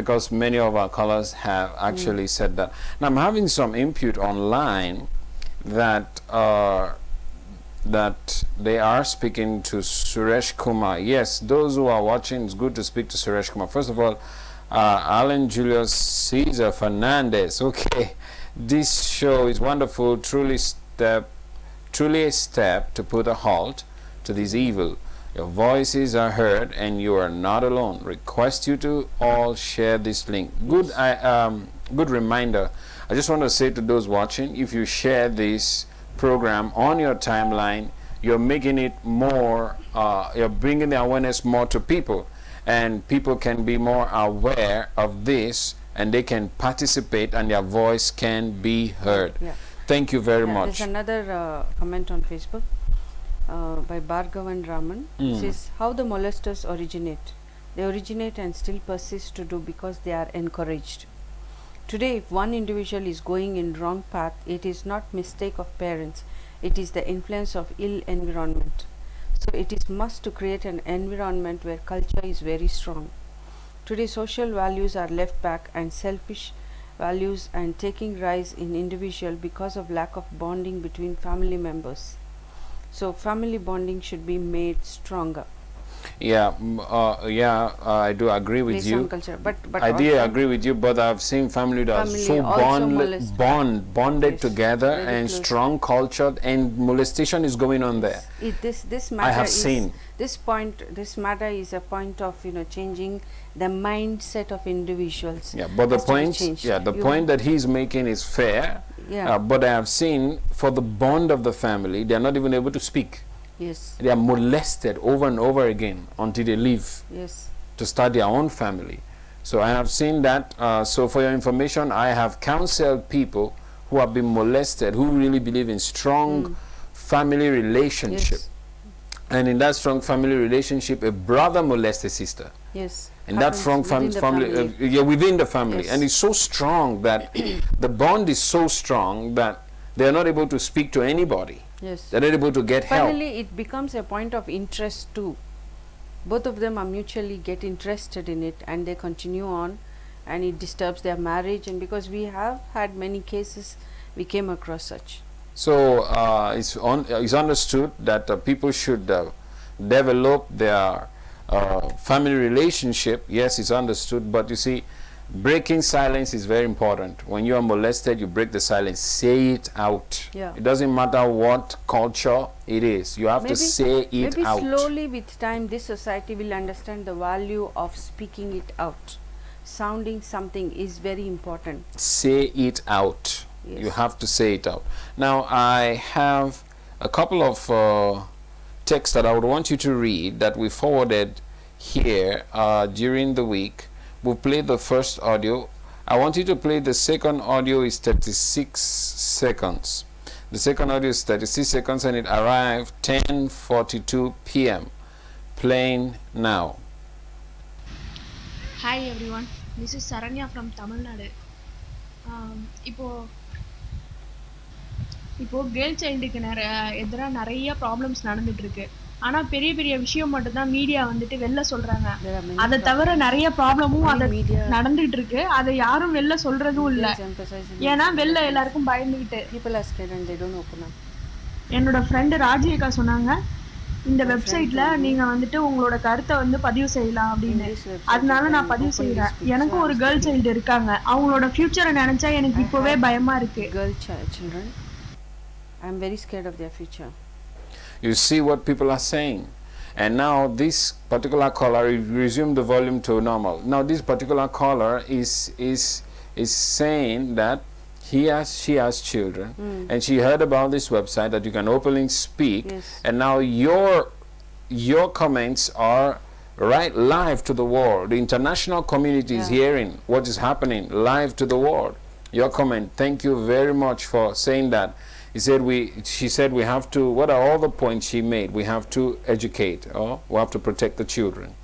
[SPEAKER 1] because many of our callers have actually said that. Now I'm having some input online that that they are speaking to Suresh Kumar. Yes, those who are watching, it's good to speak to Suresh Kumar. First of all, Alan Julius Caesar Fernandez. Okay, this show is wonderful. Truly a step to put a halt to this evil. Your voices are heard and you are not alone. Request you to all share this link. Good reminder. I just want to say to those watching, if you share this program on your timeline, you're making it more, you're bringing the awareness more to people, and people can be more aware of this and they can participate and their voice can be heard.
[SPEAKER 2] Yeah.
[SPEAKER 1] Thank you very much.
[SPEAKER 2] There's another comment on Facebook by Bhargavan Raman. It says, how the molesters originate. They originate and still persist to do because they are encouraged. Today, if one individual is going in wrong path, it is not mistake of parents. It is the influence of ill environment. So it is must to create an environment where culture is very strong. Today, social values are left back and selfish values and taking rise in individual because of lack of bonding between family members. So family bonding should be made stronger.
[SPEAKER 1] I do agree with you.
[SPEAKER 2] Culture. But
[SPEAKER 1] I do agree with you, but I've seen family that are so bonded
[SPEAKER 2] yes,
[SPEAKER 1] together and
[SPEAKER 2] close.
[SPEAKER 1] strong culture, and molestation is going on there.
[SPEAKER 2] This matter
[SPEAKER 1] I have seen.
[SPEAKER 2] This matter is a point of changing the mindset of individuals.
[SPEAKER 1] Yeah, but the
[SPEAKER 2] Has to be
[SPEAKER 1] point,
[SPEAKER 2] changed.
[SPEAKER 1] the point that he's making is fair.
[SPEAKER 2] Yeah.
[SPEAKER 1] But I have seen for the bond of the family, they are not even able to speak.
[SPEAKER 2] Yes.
[SPEAKER 1] They are molested over and over again until they leave
[SPEAKER 2] Yes.
[SPEAKER 1] to start their own family. So I have seen that. So for your information, I have counseled people who have been molested, who really believe in strong family relationship.
[SPEAKER 2] Yes.
[SPEAKER 1] And in that strong family relationship, a brother molests a sister.
[SPEAKER 2] Yes.
[SPEAKER 1] And that strong
[SPEAKER 2] Happens
[SPEAKER 1] family, within the family.
[SPEAKER 2] Yes.
[SPEAKER 1] And it's so strong that the bond is so strong that they are not able to speak to anybody.
[SPEAKER 2] Yes.
[SPEAKER 1] They're not able to get help.
[SPEAKER 2] Finally, it becomes a point of interest too. Both of them are mutually get interested in it, and they continue on, and it disturbs their marriage. And because we have had many cases, we came across such.
[SPEAKER 1] So it's understood that people should develop their family relationship. Yes, it's understood, but you see, breaking silence is very important. When you are molested, you break the silence. Say it out.
[SPEAKER 2] Yeah.
[SPEAKER 1] It doesn't matter what culture it is. You have to say it
[SPEAKER 2] maybe
[SPEAKER 1] out.
[SPEAKER 2] Slowly with time, this society will understand the value of speaking it out. Sounding something is very important.
[SPEAKER 1] Say it out.
[SPEAKER 2] Yes.
[SPEAKER 1] You have to say it out. Now I have a couple of texts that I would want you to read that we forwarded here during the week. We'll play the first audio. I want you to play the second audio. Is 36 seconds. The second audio is 36 seconds and it arrived 10:42 p.m. Playing now.
[SPEAKER 7] Hi everyone, this is Saranya from Tamil Nadu. இப்போ girl சைல்டுக்கு எதிராக நிறைய problems நடந்துட்டு இருக்கு. ஆனா பெரிய பெரிய விஷயம் மட்டும் தான் மீடியா வந்துட்டு வெளில சொல்றாங்க. அதை தவிர நிறைய ப்ராப்ளமும் அது நடந்துட்டு இருக்கு. அதை யாரும் வெளில சொல்றதும் இல்ல. ஏன்னா வெளில எல்லாருக்கும் பயந்துகிட்டு. என்னோட ஃப்ரெண்ட் ராஜிகா சொன்னாங்க, இந்த வெப்சைட்ல நீங்க வந்துட்டு உங்களோட கருத்தை வந்து பதிவு செய்யலாம் அப்படின்னு. அதனால நான் பதிவு செய்யறேன். எனக்கும் ஒரு கேர்ள் சைல்டு இருக்காங்க. அவங்களோட ஃபியூச்சரை நினைச்சா எனக்கு இப்பவே பயமா இருக்கு.
[SPEAKER 2] I'm very scared of their future.
[SPEAKER 1] You see what people are saying. And now this particular caller, resume the volume to normal. Now this particular caller is saying that she has children and she heard about this website that you can openly speak.
[SPEAKER 2] Yes.
[SPEAKER 1] And now your comments are right live to the world. The international community is hearing what is happening live to the world. Your comment, thank you very much for saying that. She said we have to, what are all the points she made? We have to educate, or we have to protect the children.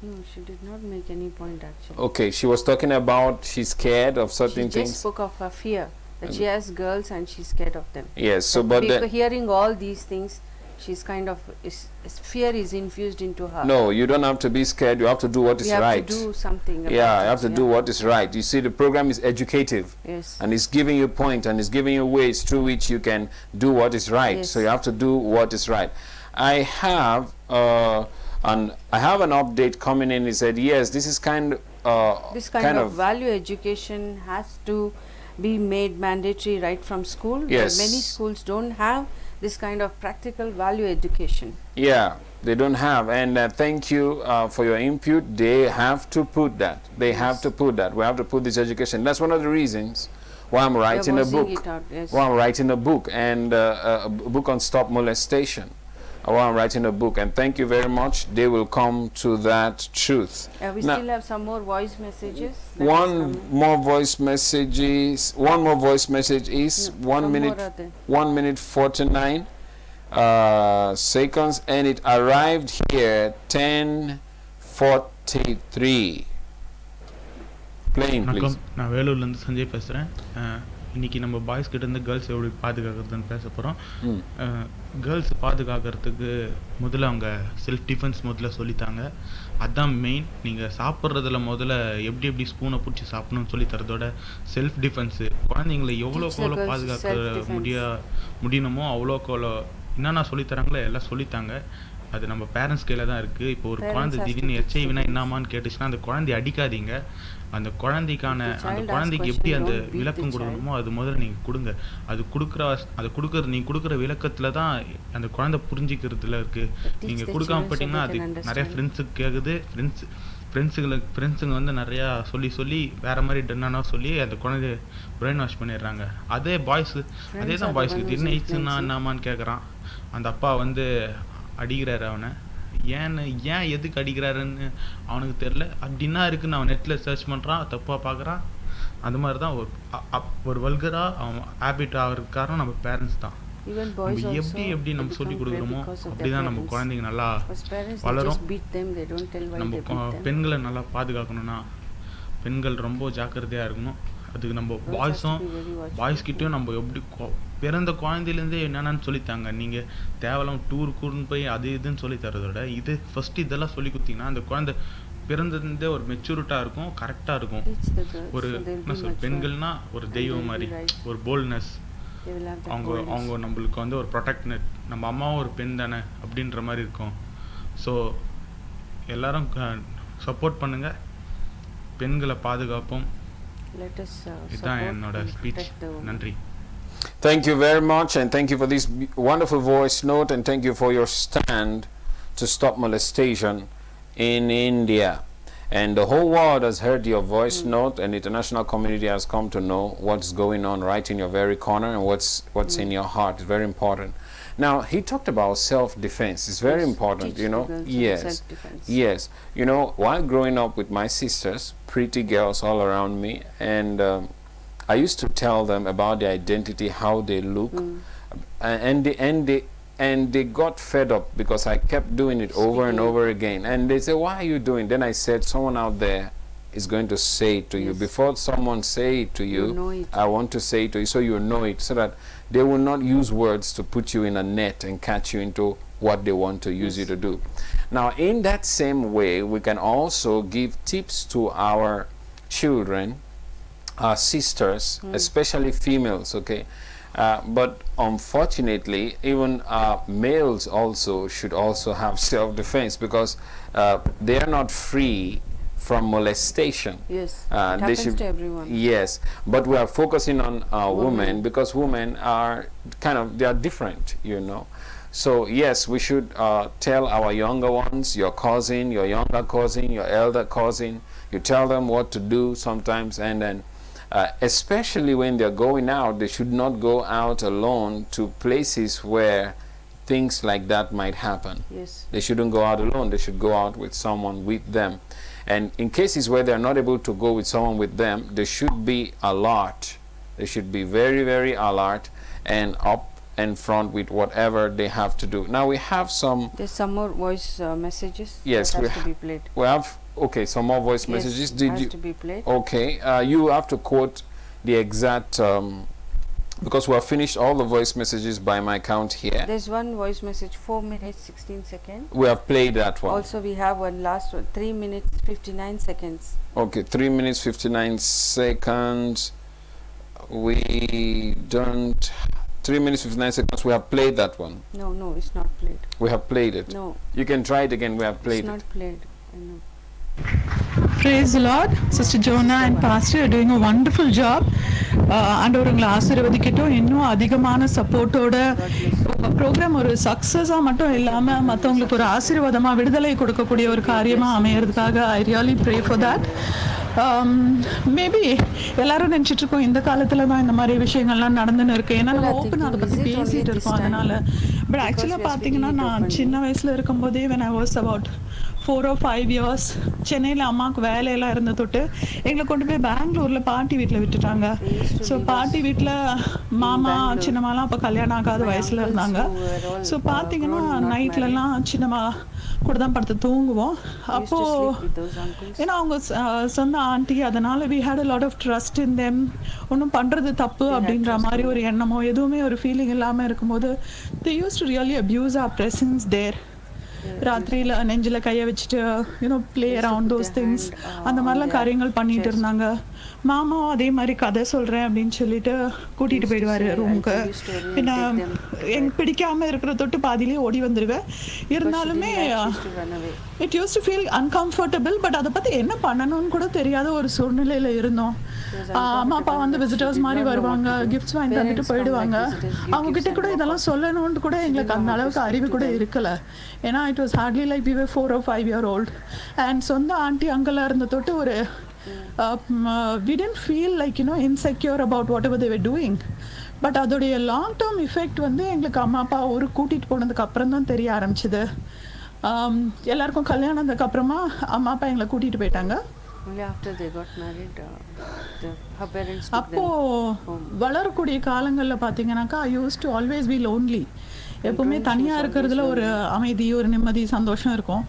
[SPEAKER 2] No, she did not make any point actually.
[SPEAKER 1] Okay, she was talking about she's scared of certain
[SPEAKER 2] She
[SPEAKER 1] things.
[SPEAKER 2] just spoke of her fear, that she has girls and she's scared of them.
[SPEAKER 1] Yes, so
[SPEAKER 2] But
[SPEAKER 1] but
[SPEAKER 2] hearing all these things, she's kind of, fear is infused into her.
[SPEAKER 1] no, you don't have to be scared. You have to do what is
[SPEAKER 2] We have
[SPEAKER 1] right.
[SPEAKER 2] to do something about
[SPEAKER 1] Yeah, you
[SPEAKER 2] it,
[SPEAKER 1] have to do what is right. You see, the program is educative.
[SPEAKER 2] Yes.
[SPEAKER 1] And it's giving you point and it's giving you ways through which you can do what is right.
[SPEAKER 2] Yes.
[SPEAKER 1] So you have to do what is right. I have an update coming in. He said, yes, this is
[SPEAKER 2] This kind of value education has to be made mandatory right from school.
[SPEAKER 1] Yes.
[SPEAKER 2] Many schools don't have this kind of practical value education.
[SPEAKER 1] Yeah, they don't have. And thank you for your input. They have to put that. They have to put that. We have to put this education. That's one of the reasons why I'm writing a book.
[SPEAKER 2] It out, yes.
[SPEAKER 1] Why I'm writing a book, and a book on stop molestation. Why I'm writing a book. And thank you very much. They will come to that truth.
[SPEAKER 2] We
[SPEAKER 1] Now,
[SPEAKER 2] still have some more voice messages.
[SPEAKER 1] one more voice message is 1
[SPEAKER 2] No,
[SPEAKER 1] minute
[SPEAKER 2] more are there.
[SPEAKER 1] 1 minute 49 seconds, and it arrived here 10:43. Playing, please.
[SPEAKER 8] வணக்கம், நான் வேலூர்லேருந்து சஞ்சய் பேசுகிறேன். இன்றைக்கி நம்ம boys கிட்டேருந்து girls எப்படி பாதுகாக்கிறதுன்னு பேச போகிறோம். Girls பாதுகாக்கிறதுக்கு முதல்ல அவங்க செல்ஃப் டிஃபென்ஸ் முதல்ல சொல்லித்தாங்க. அதுதான் மெயின். நீங்கள் சாப்பிட்றதுல முதல்ல எப்படி ஸ்பூனை பிடிச்சி சாப்பிடணும்னு சொல்லி தரதோட செல்ஃப் டிஃபென்ஸு குழந்தைங்களை எவ்வளோக்கு பாதுகாக்க முடியணுமோ அவ்வளோக்கு என்னென்ன சொல்லித்தராங்களோ எல்லாம் சொல்லித்தாங்க. அது நம்ம பேரண்ட்ஸ் கையில் தான் இருக்குது. இப்போ ஒரு குழந்தை திடீர்னு எச்ஐவினா என்னமான்னு கேட்டுச்சுன்னா அந்த குழந்தைய அடிக்காதீங்க. அந்த குழந்தைக்கு எப்படி அந்த விளக்கம் கொடுக்கணுமோ அது முதல்ல நீங்கள் கொடுங்க. நீங்கள் கொடுக்குற விளக்கத்தில் தான் அந்த குழந்தை புரிஞ்சிக்கிறதுல இருக்குது. நீங்கள் கொடுக்காம போட்டிங்கன்னா அது நிறைய ஃப்ரெண்ட்ஸுக்கு கேட்குது. ஃப்ரெண்ட்ஸுங்க வந்து நிறையா சொல்லி வேறு மாதிரி டன்னானா சொல்லி அந்த குழந்தைய பிரெயின் வாஷ் பண்ணிடுறாங்க. அதே தான் பாய்ஸுக்கு திடீர்னு எயிட்ஸ்னா என்னமான்னு கேட்குறான். அந்த அப்பா வந்து அடிக்கிறாரு அவனை. ஏன் எதுக்கு அடிக்கிறாருன்னு அவனுக்கு தெரில. அப்படின்னா இருக்குன்னு அவன் நெட்டில் சர்ச் பண்ணுறான், தப்பாக பார்க்குறான். அந்த மாதிரி தான் ஒரு வல்கராக அவன் ஹேபிட் ஆகிறதுக்கு காரணம் நம்ம பேரண்ட்ஸ் தான். நம்ம எப்படி நம்ம சொல்லி கொடுக்குறோமோ அப்படி தான் நம்ம குழந்தைங்க நல்லா வளரும். நம்ம பெண்களை நல்லா பாதுகாக்கணும்னா பெண்கள் ரொம்ப ஜாக்கிரதையாக இருக்கணும். அதுக்கு நம்ம பாய்ஸ்கிட்டையும் நம்ம எப்படி பிறந்த குழந்தையிலேருந்தே என்னென்னு சொல்லித்தாங்க. நீங்கள் தேவையில்லாம டூர் கூர்னு போய் அது இதுன்னு சொல்லி தரதோட இது ஃபஸ்ட்டு இதெல்லாம் சொல்லி கொடுத்தீங்கன்னா அந்த குழந்தை பிறந்ததுலேருந்தே ஒரு மெச்சூரிட்டாக இருக்கும், கரெக்டாக இருக்கும். ஒரு என்ன சொல் பெண்கள்னா ஒரு தெய்வம் மாதிரி, ஒரு போல்ட்னஸ். அவங்க நம்மளுக்கு வந்து ஒரு ப்ரொடெக்ட்னட். நம்ம அம்மாவும் ஒரு பெண் தானே அப்படின்ற மாதிரி இருக்கும். ஸோ எல்லாரும் சப்போர்ட் பண்ணுங்கள், பெண்களை பாதுகாப்போம். இதுதான் என்னோட ஸ்பீச். நன்றி.
[SPEAKER 1] Thank you very much, and thank you for this wonderful voice note, and thank you for your stand to stop molestation in India. And the whole world has heard your voice note, and the international community has come to know what's going on right in your very corner and what's in your heart. It's very important. Now, he talked about self-defense. It's very important, you know. Yes, yes. You know, while growing up with my sisters, pretty girls all around me, and I used to tell them about their identity, how they look, and they got fed up because I kept doing it over and over again. And they say, "Why are you doing?" Then I said, "Someone out there is going to say it to you. Before someone say it to you, I want to say it to you so you know it, so that they will not use words to put you in a net and catch you into what they want to use you to do." Now, in that same way, we can also give tips to our children, our sisters, especially females, okay? But unfortunately, even males also should also have self-defense, because they are not free from molestation.
[SPEAKER 2] Yes, it happens to everyone.
[SPEAKER 1] Yes, but we are focusing on women, because women are they are different, you know. So yes, we should tell our younger ones, your cousin, your younger cousin, your elder cousin, you tell them what to do sometimes, and then especially when they're going out, they should not go out alone to places where things like that might happen.
[SPEAKER 2] Yes.
[SPEAKER 1] They shouldn't go out alone. They should go out with someone with them. And in cases where they're not able to go with someone with them, they should be alert. They should be very, very alert and up and front with whatever they have to do. Now we have some...
[SPEAKER 2] There's some more voice messages.
[SPEAKER 1] Yes,
[SPEAKER 2] that has to be played.
[SPEAKER 1] We have... Okay, some more voice
[SPEAKER 2] Yes,
[SPEAKER 1] messages. Did
[SPEAKER 2] has
[SPEAKER 1] you...
[SPEAKER 2] to be played.
[SPEAKER 1] Okay, you have to quote the exact... because we have finished all the voice messages by my count here.
[SPEAKER 2] There's one voice message, 4 minutes 16 seconds.
[SPEAKER 1] We have played that one.
[SPEAKER 2] Also we have one last one, 3 minutes 59 seconds.
[SPEAKER 1] Okay, 3 minutes 59 seconds. We don't... 3 minutes 59 seconds. We have played that one.
[SPEAKER 2] No, it's not played.
[SPEAKER 1] We have played it.
[SPEAKER 2] No.
[SPEAKER 1] You can try it again. We have played
[SPEAKER 2] It's not played. I know.
[SPEAKER 9] Praise the Lord. Sister Joanna and Pastor are doing a wonderful job. ஆண்டவருங்களை ஆசீர்வதிக்கட்டும். இன்னும் அதிகமான சப்போர்ட்டோட program ஒரு சக்ஸஸாக மட்டும் இல்லாமல் மற்றவங்களுக்கு ஒரு ஆசீர்வாதமாக விடுதலை கொடுக்கக்கூடிய ஒரு காரியமாக அமையறதுக்காக I really pray for that. Maybe எல்லாரும் நினச்சிட்டு இருக்கோம் இந்த காலத்தில் தான் இந்த மாதிரி விஷயங்கள்லாம் நடந்துன்னு இருக்கு, ஏன்னா நம்ம ஓப்பன் அதை பற்றி பேசிகிட்டு இருக்கோம் அதனால. பட் ஆக்சுவலாக பார்த்தீங்கன்னா நான் சின்ன வயசில் இருக்கும்போதே when I was about 4 or 5 years சென்னையில் அம்மாவுக்கு வேலையெல்லாம் இருந்த தொட்டு எங்களை கொண்டு போய் பெங்களூரில் பாட்டி வீட்டில் விட்டுட்டாங்க. ஸோ பாட்டி வீட்டில் மாமா சின்னம்மாலாம் அப்போ கல்யாணம் ஆகாத வயசில் இருந்தாங்க. ஸோ பார்த்தீங்கன்னா நைட்லலாம் சின்னம்மா கூட தான் படுத்து தூங்குவோம். அப்போது ஏன்னா அவங்க சொந்த ஆண்டி, அதனால் we had a lot of trust in them. ஒன்றும் பண்ணுறது தப்பு அப்படின்ற மாதிரி ஒரு எண்ணமோ எதுவுமே ஒரு ஃபீலிங் இல்லாமல் இருக்கும்போது they used to really abuse our presence there. ராத்திரியில் நெஞ்சில் கையை வச்சுட்டு you know play around those things அந்த மாதிரிலாம் காரியங்கள் பண்ணிட்டு இருந்தாங்க. மாமாவும் அதே மாதிரி கதை சொல்கிறேன் அப்படின்னு சொல்லிட்டு கூட்டிகிட்டு போயிடுவார் ரூமுக்கு. பின்ன எனக்கு பிடிக்காமல் இருக்கிற தொட்டு பாதியிலே ஓடி வந்துடுவேன். இருந்தாலுமே it use to feel uncomfortable. But அதை பற்றி என்ன பண்ணணும்னு கூட தெரியாத ஒரு சூழ்நிலையில் இருந்தோம். அம்மா அப்பா வந்து விசிட்டர்ஸ் மாதிரி வருவாங்க, கிஃப்ட்ஸ் வாங்கி தந்துட்டு போயிடுவாங்க. அவங்க கிட்ட கூட இதெல்லாம் சொல்லணும்னு கூட எங்களுக்கு அந்த அளவுக்கு அறிவு கூட இருக்கலை. ஏன்னா it was Hartley like we were 4 or 5 year old. And சொந்த ஆண்டி அங்கெல்லாம் இருந்த தொட்டு ஒரு we didn't feel like insecure about whatever they were doing. But அதோடைய லாங் டேர்ம் எஃபெக்ட் வந்து எங்களுக்கு அம்மா அப்பா ஒரு கூட்டிகிட்டு போனதுக்கு அப்புறம் தான் தெரிய ஆரம்பிச்சுது. எல்லாருக்கும் கல்யாணத்துக்கு அப்புறமா அம்மா அப்பா எங்களை கூட்டிகிட்டு போயிட்டாங்க. அப்போ வளரக்கூடிய காலங்களில் பார்த்தீங்கன்னாக்கா I used to always be lonely. எப்பவுமே தனியாக இருக்கிறதுல ஒரு அமைதி, ஒரு நிம்மதி, சந்தோஷம் இருக்கும்.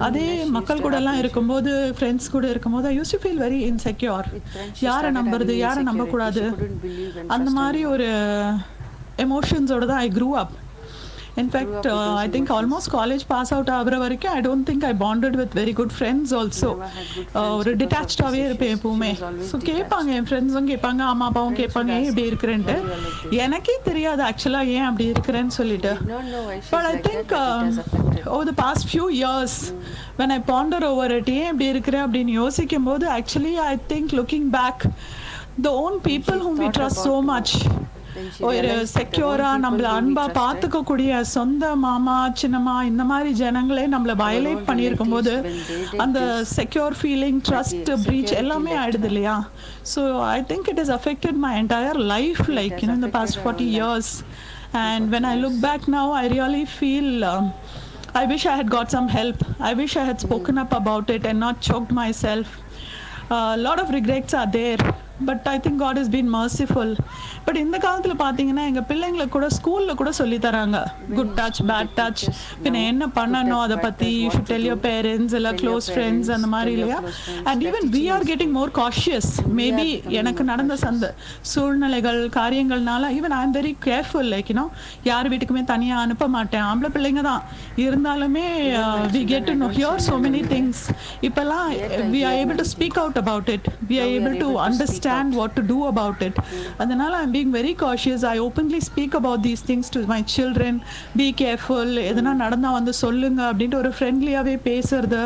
[SPEAKER 9] அதே மக்கள் கூட எல்லாம் இருக்கும்போது, ஃப்ரெண்ட்ஸ் கூட இருக்கும்போது I used to feel very insecure. யாரை நம்புறது, யாரை நம்பக்கூடாது, அந்த மாதிரி ஒரு எமோஷன்ஸோட தான் I grew up. In fact, I think almost college pass out ஆகிற வரைக்கும் I don't think I bonded with very good friends also. ஒரு டிட்டாச்சாகவே இருப்பேன் எப்பவுமே. ஸோ கேட்பாங்க, என் ஃப்ரெண்ட்ஸும் கேட்பாங்க, அம்மா அப்பாவும் கேட்பாங்க ஏன் இப்படி இருக்கிறேன்ட்டு. எனக்கே தெரியாது ஆக்சுவலாக ஏன் அப்படி இருக்கிறேன்னு சொல்லிட்டு. But I think over the past few years when I ponder over it, ஏன் இப்படி இருக்கிறேன் அப்படின்னு யோசிக்கும் போது actually I think looking back, the own people whom we trust so much, ஒரு செக்யூரா நம்மள அன்பா பார்த்துக்கக்கூடிய சொந்த மாமா சின்னம்மா இந்த மாதிரி ஜனங்களே நம்மள வயலேட் பண்ணியிருக்கும் போது அந்த செக்யூர் ஃபீலிங், ட்ரஸ்ட் பிரீச் எல்லாமே ஆயிடுது இல்லையா. So I think it is affected my entire life like in the past 40 years. And when I look back now, I really feel I wish I had got some help. I wish I had spoken up about it and not choked myself. A lot of regrets are there, but I think God has been merciful. But இந்த காலத்தில் பார்த்தீங்கன்னா எங்கள் பிள்ளைங்களை கூட ஸ்கூலில் கூட சொல்லி தராங்க குட் டச், பேட் டச், பின்ன என்ன பண்ணணும் அதை பற்றி you should tell your parents இல்லை க்ளோஸ் ஃப்ரெண்ட்ஸ் அந்த மாதிரி இல்லையா. And even we are getting more cautious. Maybe எனக்கு நடந்த சூழ்நிலைகள் காரியங்கள்னால even I am very careful. Like யார் வீட்டுக்குமே தனியாக அனுப்ப மாட்டேன். ஆம்பளை பிள்ளைங்க தான் இருந்தாலுமே we get to know hear so many things. இப்போல்லாம் we are able to speak out about it. We are able to understand what to do about it. அதனால I'm being very cautious. I openly speak about these things to my children. Be careful. எதனா நடந்தா வந்து சொல்லுங்க அப்படின்ட்டு ஒரு ஃப்ரெண்ட்லியாகவே பேசுறது.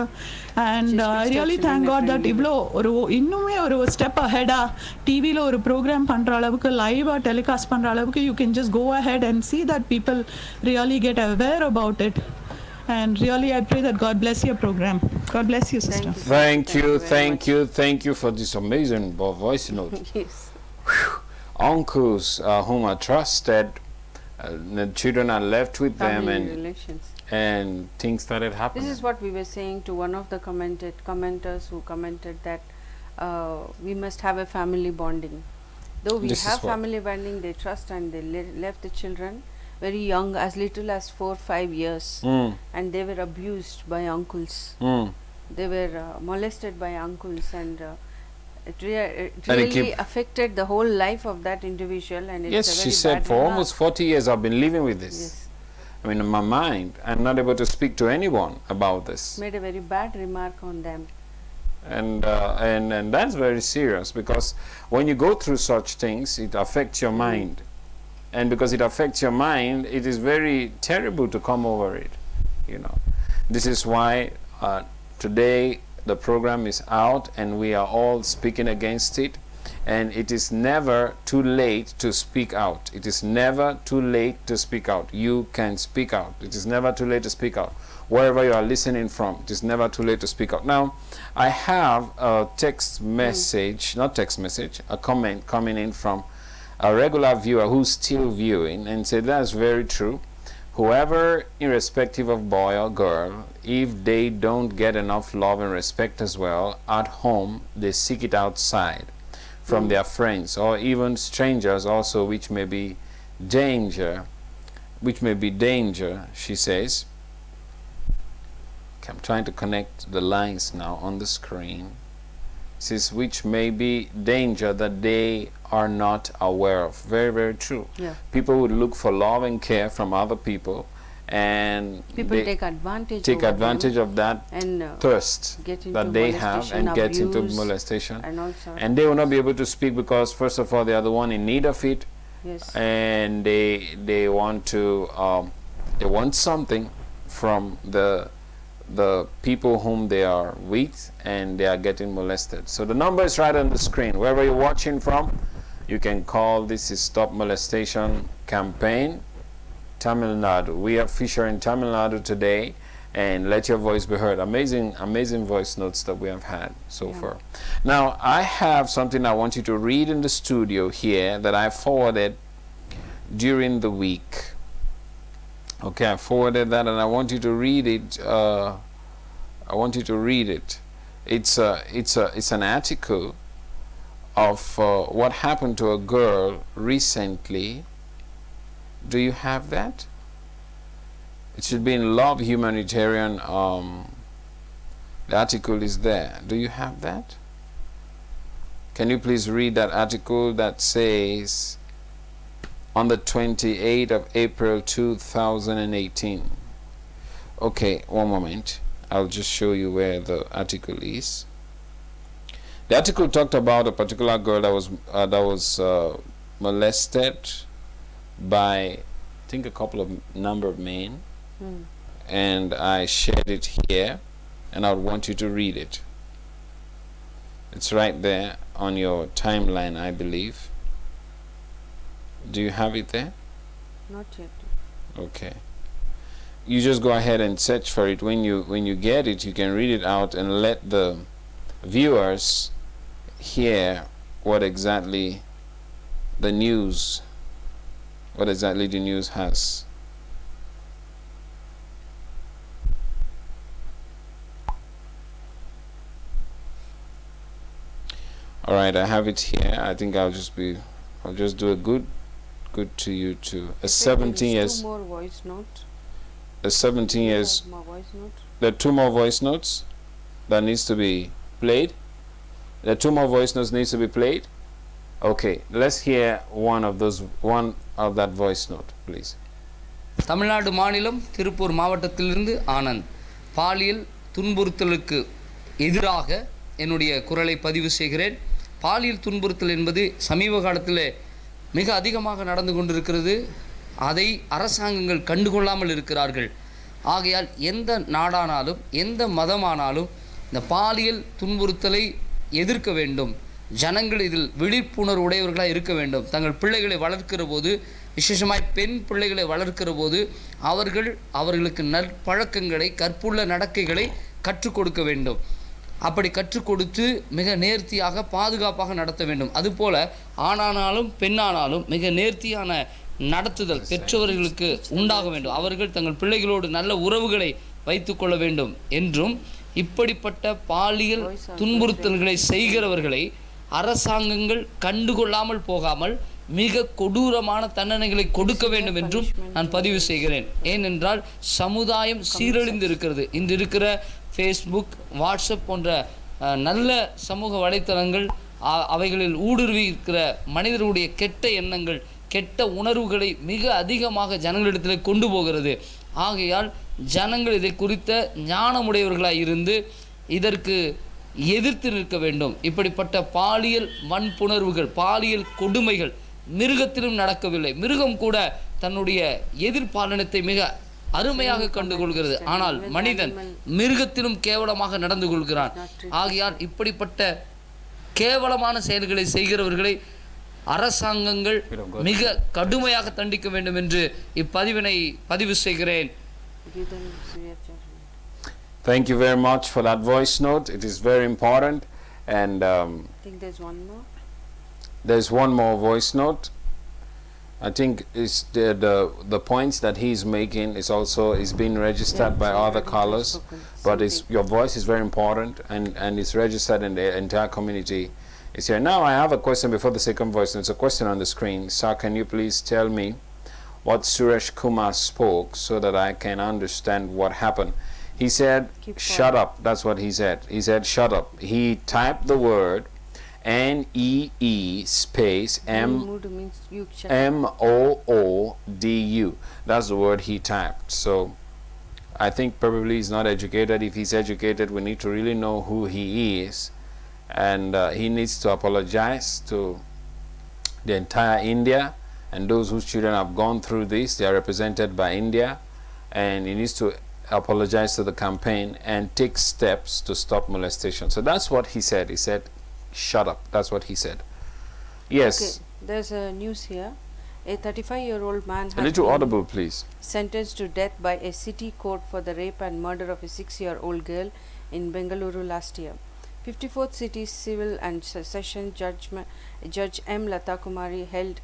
[SPEAKER 9] And I really thank God that இவ்வளோ ஒரு இன்னுமே ஒரு ஸ்டெப் அஹெடா டிவியில் ஒரு ப்ரோக்ராம் பண்ணுற அளவுக்கு லைவாக டெலிகாஸ்ட் பண்ணுற அளவுக்கு you can just go ahead and see that people really get aware about it. And really I pray that God bless your program. God bless you, sister.
[SPEAKER 1] Thank you for this amazing voice note.
[SPEAKER 2] Yes.
[SPEAKER 1] Uncles whom are trusted The children are left with them,
[SPEAKER 2] Family
[SPEAKER 1] and
[SPEAKER 2] relations.
[SPEAKER 1] and things started happening.
[SPEAKER 2] This is what we were saying to one of the commenters who commented that we must have a family bonding. Though we
[SPEAKER 1] This is
[SPEAKER 2] have
[SPEAKER 1] what-
[SPEAKER 2] family bonding, they trust and they left the children very young, as little as 4-5 years, and they were abused by uncles. They were molested by uncles, and it really affected the whole life of that individual. And it's
[SPEAKER 1] Yes,
[SPEAKER 2] a
[SPEAKER 1] she
[SPEAKER 2] very
[SPEAKER 1] said,
[SPEAKER 2] bad
[SPEAKER 1] for
[SPEAKER 2] remark.
[SPEAKER 1] almost 40 years I've been living with this.
[SPEAKER 2] Yes.
[SPEAKER 1] I mean, in my mind, I'm not able to speak to anyone about this.
[SPEAKER 2] Made a very bad remark on them.
[SPEAKER 1] And that's very serious, because when you go through such things, it affects your mind. And because it affects your mind, it is very terrible to come over it, you know. This is why today the program is out and we are all speaking against it. And it is never too late to speak out. It is never too late to speak out. You can speak out. It is never too late to speak out. Wherever you are listening from, it is never too late to speak out. Now, I have a text message, not text message, a comment coming in from a regular viewer who's still viewing, and said that's very true. Whoever, irrespective of boy or girl, if they don't get enough love and respect as well at home, they seek it outside from their friends or even strangers also, which may be danger, she says. Okay, I'm trying to connect the lines now on the screen. It says, which may be danger that they are not aware of. Very, very true.
[SPEAKER 2] Yeah.
[SPEAKER 1] People would look for love and care from other people, and
[SPEAKER 2] People
[SPEAKER 1] they
[SPEAKER 2] take advantage
[SPEAKER 1] of that
[SPEAKER 2] and
[SPEAKER 1] thirst
[SPEAKER 2] get into
[SPEAKER 1] that they have
[SPEAKER 2] molestation,
[SPEAKER 1] and get into
[SPEAKER 2] abuse,
[SPEAKER 1] molestation,
[SPEAKER 2] and all sorts.
[SPEAKER 1] and they will not be able to speak because first of all they are the one in need of it.
[SPEAKER 2] Yes.
[SPEAKER 1] And they want to they want something from the people whom they are with, and they are getting molested. So the number is right on the screen. Wherever you're watching from, you can call. This is Stop Molestation Campaign, Tamil Nadu. We are featuring Tamil Nadu today, and let your voice be heard. Amazing voice notes that we have had so far. Now, I have something I want you to read in the studio here that I forwarded during the week. Okay, I forwarded that, and I want you to read it. It's an article of what happened to a girl recently. Do you have that? It should be in Love Humanitarian. The article is there. Do you have that? Can you please read that article that says, on the 28th of April 2018. Okay, one moment. I'll just show you where the article is. The article talked about a particular girl that was molested by, I think, a number of men, and I shared it here, and I would want you to read it. It's right there on your timeline, I believe. Do you have it there?
[SPEAKER 2] Not yet.
[SPEAKER 1] Okay. You just go ahead and search for it. When you get it, you can read it out and let the viewers hear what exactly the news has. All right, I have it here. I think I'll just do a good to you too. A 17 years.
[SPEAKER 2] Two more voice notes.
[SPEAKER 1] A 17 years.
[SPEAKER 2] More voice notes.
[SPEAKER 1] There are two more voice notes that needs to be played. There are two more voice notes needs to be played. Okay, let's hear one of that voice note, please.
[SPEAKER 10] Tamil Nadu மாநிலம் திருப்பூர் மாவட்டத்திலிருந்து ஆனந்த். பாலியல் துன்புறுத்தலுக்கு எதிராக என்னுடைய குரலை பதிவு செய்கிறேன். பாலியல் துன்புறுத்தல் என்பது சமீப காலத்தில் மிக அதிகமாக நடந்து கொண்டிருக்கிறது. அதை அரசாங்கங்கள் கண்டுகொள்ளாமல் இருக்கிறார்கள். ஆகையால் எந்த நாடானாலும் எந்த மதமானாலும் இந்த பாலியல் துன்புறுத்தலை எதிர்க்க வேண்டும். ஜனங்கள் இதில் விழிப்புணர்வு உடையவர்களாக இருக்க வேண்டும். தங்கள் பிள்ளைகளை வளர்க்கிற போது, விசேஷமாய் பெண் பிள்ளைகளை வளர்க்கிற போது அவர்களுக்கு நற்பழக்கங்களை, கற்புள்ள நடக்கைகளை கற்றுக் கொடுக்க வேண்டும். அப்படி கற்றுக் கொடுத்து மிக நேர்த்தியாக பாதுகாப்பாக நடத்த வேண்டும். அதுபோல் ஆணானாலும் பெண்ணானாலும் மிக நேர்த்தியான நடத்துதல் பெற்றோர்களுக்கு உண்டாக வேண்டும். அவர்கள் தங்கள் பிள்ளைகளோடு நல்ல உறவுகளை வைத்துக்கொள்ள வேண்டும் என்றும், இப்படிப்பட்ட பாலியல் துன்புறுத்தல்களை செய்கிறவர்களை அரசாங்கங்கள் கண்டுகொள்ளாமல் போகாமல் மிக கொடூரமான தண்டனைகளை கொடுக்க வேண்டும் என்றும் நான் பதிவு செய்கிறேன். ஏனென்றால் சமுதாயம் சீரழிந்து இருக்கிறது. இன்று இருக்கிற ஃபேஸ்புக், வாட்ஸ்அப் போன்ற நல்ல சமூக வலைத்தளங்கள் அவைகளில் ஊடுருவி இருக்கிற மனிதர்களுடைய கெட்ட எண்ணங்கள், கெட்ட உணர்வுகளை மிக அதிகமாக ஜனங்களிடத்தில் கொண்டு போகிறது. ஆகையால் ஜனங்கள் இதை குறித்த ஞானமுடையவர்களாய் இருந்து இதற்கு எதிர்த்து நிற்க வேண்டும். இப்படிப்பட்ட பாலியல் வன்புணர்வுகள், பாலியல் கொடுமைகள் மிருகத்திலும் நடக்கவில்லை. மிருகம் கூட தன்னுடைய எதிர்பாலனத்தை மிக அருமையாக கண்டுகொள்கிறது. ஆனால் மனிதன் மிருகத்திலும் கேவலமாக நடந்து கொள்கிறான். ஆகையால் இப்படிப்பட்ட கேவலமான செயல்களை செய்கிறவர்களை அரசாங்கங்கள் மிக கடுமையாக தண்டிக்க வேண்டும் என்று இப்பதிவினை பதிவு செய்கிறேன்.
[SPEAKER 1] Thank you very much for that voice note. It is very important. And
[SPEAKER 2] I think there's one more.
[SPEAKER 1] There's one more voice note. I think it's the points that he's making is also is being registered by other callers, but your voice is very important, and it's registered in the entire community. It's here. Now I have a question before the second voice note. It's a question on the screen. Sir, can you please tell me what Suresh Kumar spoke so that I can understand what happened? He said, shut up. That's what he said. He said, shut up. He typed the word NEE space MOODU. That's the word he typed. So I think probably he's not educated. If he's educated, we need to really know who he is. And he needs to apologize to the entire India and those whose children have gone through this. They are represented by India, and he needs to apologize to the campaign and take steps to stop molestation. So that's what he said. He said, shut up. That's what he said. Yes.
[SPEAKER 2] Okay, there's a news here. A 35-year-old man
[SPEAKER 1] a little audible, please.
[SPEAKER 2] Sentenced to death by a city court for the rape and murder of a 6-year-old girl in Bengaluru last year. 54th City Civil and Session Judge M. Lata Kumari held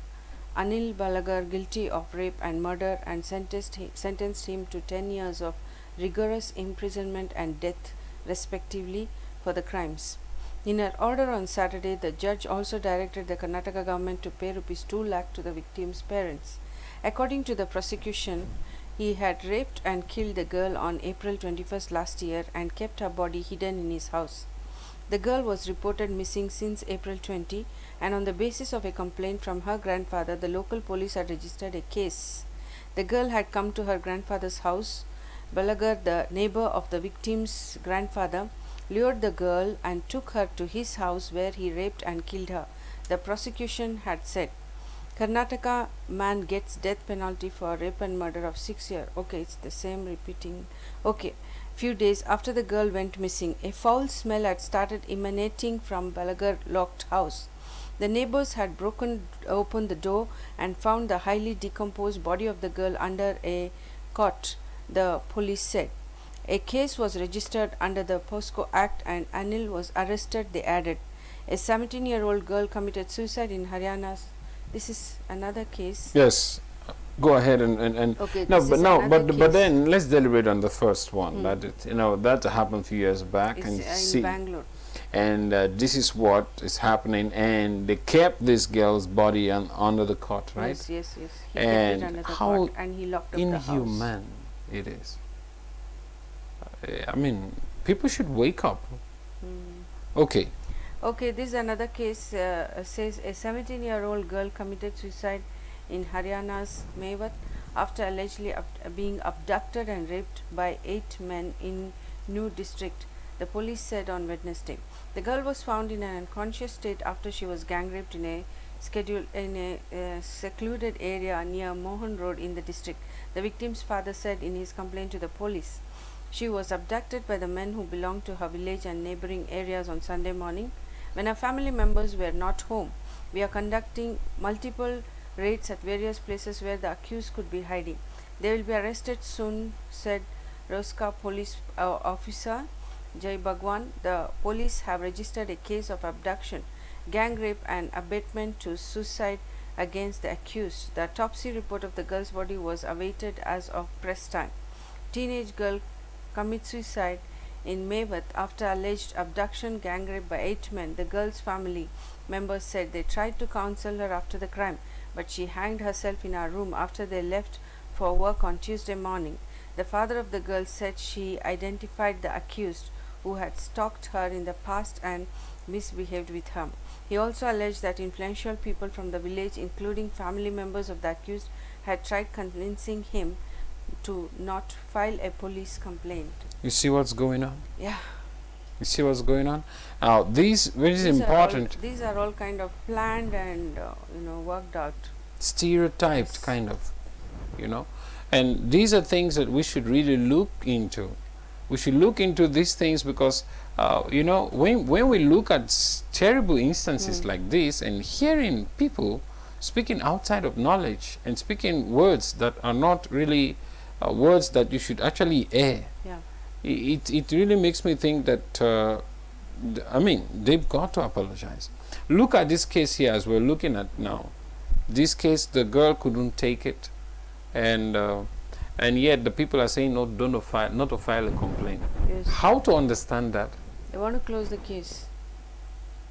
[SPEAKER 2] Anil Balagar guilty of rape and murder and sentenced him to 10 years of rigorous imprisonment and death respectively for the crimes. In her order on Saturday, the judge also directed the Karnataka government to pay rupees 2 lakh to the victim's parents. According to the prosecution, he had raped and killed the girl on April 21st last year and kept her body hidden in his house. The girl was reported missing since April 20, and on the basis of a complaint from her grandfather, the local police had registered a case. The girl had come to her grandfather's house. Balagar, the neighbor of the victim's grandfather, lured the girl and took her to his house where he raped and killed her. The prosecution had said, Karnataka man gets death penalty for rape and murder of 6 years. Okay, it's the same repeating. Okay. Few days after the girl went missing, a foul smell had started emanating from Balagar locked house. The neighbors had broken open the door and found the highly decomposed body of the girl under a cot, the police said. A case was registered under the POSCO Act and Anil was arrested, they added. A 17-year-old girl committed suicide in Haryana. This is another case.
[SPEAKER 1] Yes. Go ahead and
[SPEAKER 2] okay,
[SPEAKER 1] no, but then let's deliberate on the first one. That that happened a few years back,
[SPEAKER 2] It's
[SPEAKER 1] and
[SPEAKER 2] in Bangalore.
[SPEAKER 1] And this is what is happening, and they kept this girl's body under the cot, right?
[SPEAKER 2] Yes. He
[SPEAKER 1] And
[SPEAKER 2] kept it under the
[SPEAKER 1] how
[SPEAKER 2] cot and he locked up the house.
[SPEAKER 1] Inhuman it is. I mean, people should wake up. Okay.
[SPEAKER 2] Okay, this is another case. Says a 17-year-old girl committed suicide in Haryana's Mewat after allegedly being abducted and raped by 8 men in New district, the police said on Wednesday. The girl was found in an unconscious state after she was gang raped in a secluded area near Mohan Road in the district, the victim's father said in his complaint to the police. She was abducted by the men who belonged to her village and neighboring areas on Sunday morning when her family members were not home. We are conducting multiple raids at various places where the accused could be hiding. They will be arrested soon, said Roska police officer Jai Bhagwan. The police have registered a case of abduction, gang rape and abetment to suicide against the accused. The autopsy report of the girl's body was awaited as of press time. Teenage girl commits suicide in Mewat after alleged abduction, gang rape by 8 men. The girl's family members said they tried to counsel her after the crime, but she hanged herself in her room after they left for work on Tuesday morning. The father of the girl said she identified the accused, who had stalked her in the past and misbehaved with her. He also alleged that influential people from the village, including family members of the accused, had tried convincing him to not file a police complaint.
[SPEAKER 1] You see what's going on?
[SPEAKER 2] Yeah.
[SPEAKER 1] You see what's going on? Now, these important.
[SPEAKER 2] These are all kind of planned and worked out.
[SPEAKER 1] Stereotyped,
[SPEAKER 2] Yes.
[SPEAKER 1] kind of, and these are things that we should really look into. We should look into these things because when we look at terrible instances like this and hearing people speaking outside of knowledge and speaking words that are not really words that you should actually air,
[SPEAKER 2] Yeah.
[SPEAKER 1] it really makes me think that they've got to apologize. Look at this case here as we're looking at now. This case, the girl couldn't take it, and yet the people are saying not to file a complaint.
[SPEAKER 2] Yes.
[SPEAKER 1] How to understand that?
[SPEAKER 2] They want to close the case.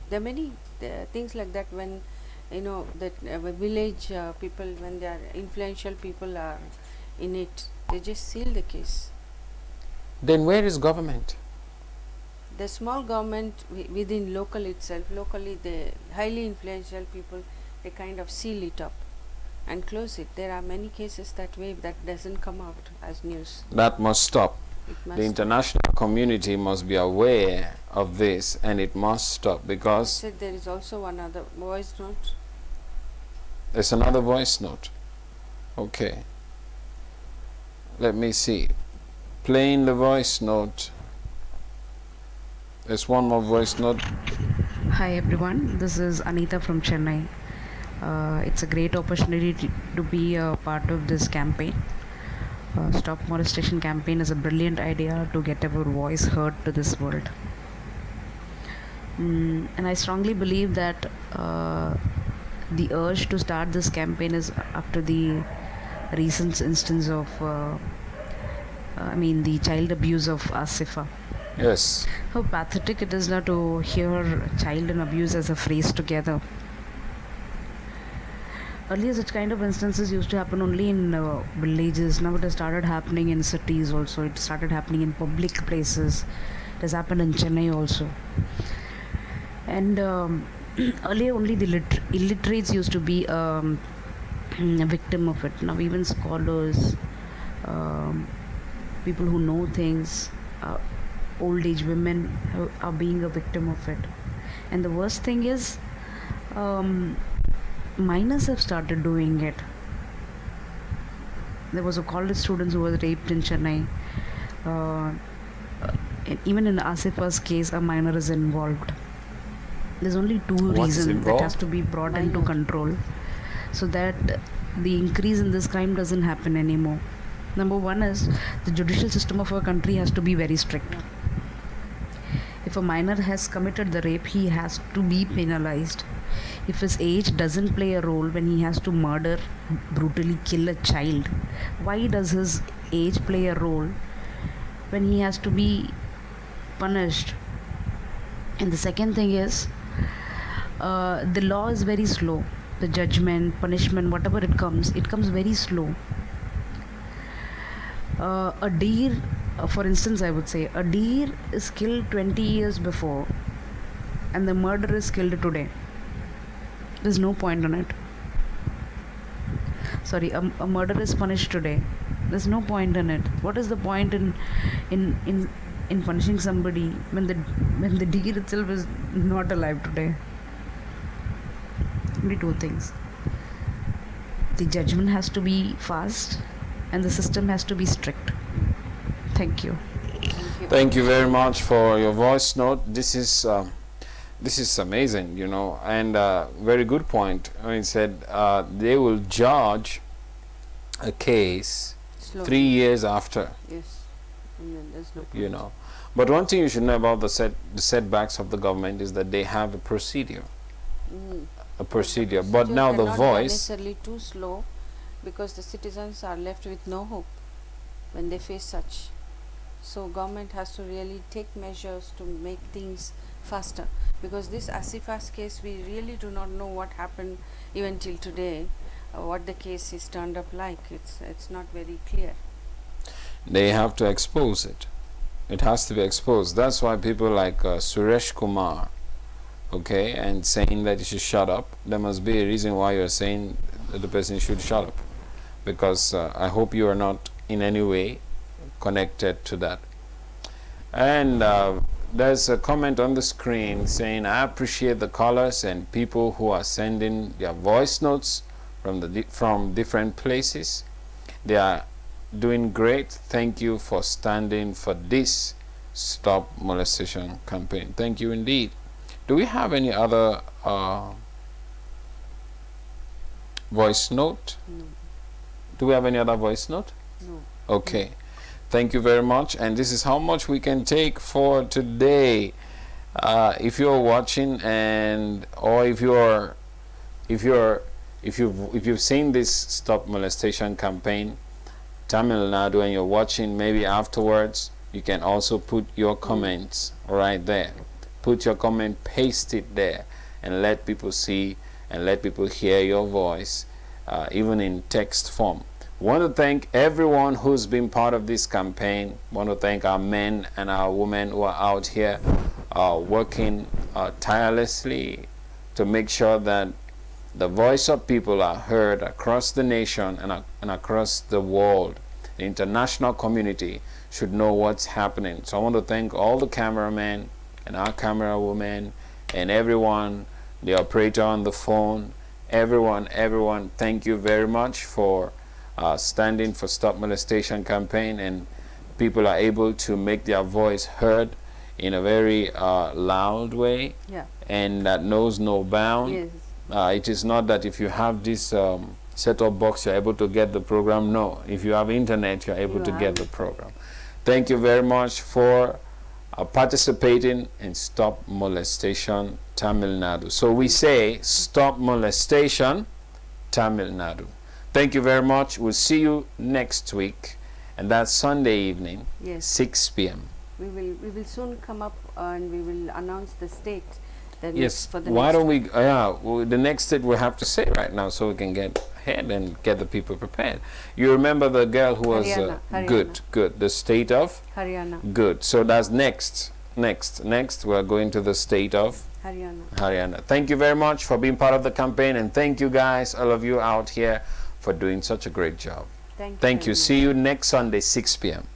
[SPEAKER 2] There are many things like that when that village people, when they are influential people are in it, they just seal the case.
[SPEAKER 1] Then where is government?
[SPEAKER 2] The small government within locally the highly influential people, they kind of seal it up and close it. There are many cases that way that doesn't come out as news.
[SPEAKER 1] That must stop.
[SPEAKER 2] It must
[SPEAKER 1] The international community must be aware of this, and it must stop, because
[SPEAKER 2] said there is also one other voice note.
[SPEAKER 1] there's another voice note. Okay. Let me see. Playing the voice note. There's one more voice note.
[SPEAKER 11] Hi everyone, this is Anita from Chennai. It's a great opportunity to be a part of this campaign. Stop Molestation campaign is a brilliant idea to get our voice heard to this world. And I strongly believe that the urge to start this campaign is after the recent instance of the child abuse of Asifa.
[SPEAKER 1] Yes.
[SPEAKER 11] How pathetic it is now to hear child and abuse as a phrase together. Earlier such kind of instances used to happen only in villages. Now it has started happening in cities also. It started happening in public places. It has happened in Chennai also. And earlier only the illiterates used to be a victim of it. Now even scholars, people who know things, old age women are being a victim of it. And the worst thing is minors have started doing it. There was a college student who was raped in Chennai. Even in Asifa's case, a minor is involved. There's only two reasons that has to be brought into control so that the increase in this crime doesn't happen anymore. Number one is the judicial system of our country has to be very strict. If a minor has committed the rape, he has to be penalized. If his age doesn't play a role when he has to murder, brutally kill a child, why does his age play a role when he has to be punished? And the second thing is, the law is very slow. The judgment, punishment, whatever it comes very slow. A deer, for instance, I would say, a deer is killed 20 years before and the murderer is killed today. There's no point on it. Sorry, a murderer is punished today. There's no point in it. What is the point in punishing somebody when the deer itself is not alive today? Only two things. The judgment has to be fast and the system has to be strict. Thank you.
[SPEAKER 1] Thank you very much for your voice note. This is amazing, and very good point. He said they will judge a case
[SPEAKER 2] Slowly.
[SPEAKER 1] 3 years after.
[SPEAKER 2] Yes. And then there's no point.
[SPEAKER 1] But one thing you should know about the setbacks of the government is that they have a procedure. a procedure. But now the
[SPEAKER 2] cannot
[SPEAKER 1] voice
[SPEAKER 2] be necessarily too slow, because the citizens are left with no hope when they face such. So government has to really take measures to make things faster, because this Asifas case, we really do not know what happened even till today, what the case is turned up like. It's not very clear.
[SPEAKER 1] They have to expose it. It has to be exposed. That's why people like Suresh Kumar, okay, and saying that you should shut up. There must be a reason why you're saying that the person should shut up, because I hope you are not in any way connected to that. And there's a comment on the screen saying, I appreciate the callers and people who are sending their voice notes from different places. They are doing great. Thank you for standing for this Stop Molestation campaign. Thank you indeed. Do we have any other voice note?
[SPEAKER 2] No.
[SPEAKER 1] Do we have any other voice note?
[SPEAKER 2] No.
[SPEAKER 1] Okay. Thank you very much. And this is how much we can take for today. If you're watching, or if you've seen this Stop Molestation campaign, Tamil Nadu, and you're watching, maybe afterwards you can also put your comments right there. Put your comment, paste it there, and let people see and let people hear your voice, even in text form. Want to thank everyone who's been part of this campaign. Want to thank our men and our women who are out here working tirelessly to make sure that the voice of people are heard across the nation and across the world. The international community should know what's happening. So I want to thank all the cameramen and our camera women and everyone, the operator on the phone, everyone. Thank you very much for standing for Stop Molestation campaign, and people are able to make their voice heard in a very loud way, and that knows no bound.
[SPEAKER 2] Yes.
[SPEAKER 1] It is not that if you have this set-top box you're able to get the program. No, if you have internet you're able to get the program. Thank you very much for participating in Stop Molestation Tamil Nadu. So we say Stop Molestation Tamil Nadu. Thank you very much. We'll see you next week, and that's Sunday evening, 6 p.m.
[SPEAKER 2] We will soon come up and we will announce the state.
[SPEAKER 1] Yes.
[SPEAKER 2] For the
[SPEAKER 1] Why
[SPEAKER 2] next
[SPEAKER 1] don't we? Well, the next state we have to say right now, so we can get ahead and get the people prepared. You remember the girl who was
[SPEAKER 2] Haryana.
[SPEAKER 1] Good. The state of
[SPEAKER 2] Haryana.
[SPEAKER 1] Good. So that's next. Next, we are going to the state of Haryana. Thank you very much for being part of the campaign, and thank you guys, all of you out here, for doing such a great job.
[SPEAKER 2] Thank you.
[SPEAKER 1] See you next Sunday, 6 p.m.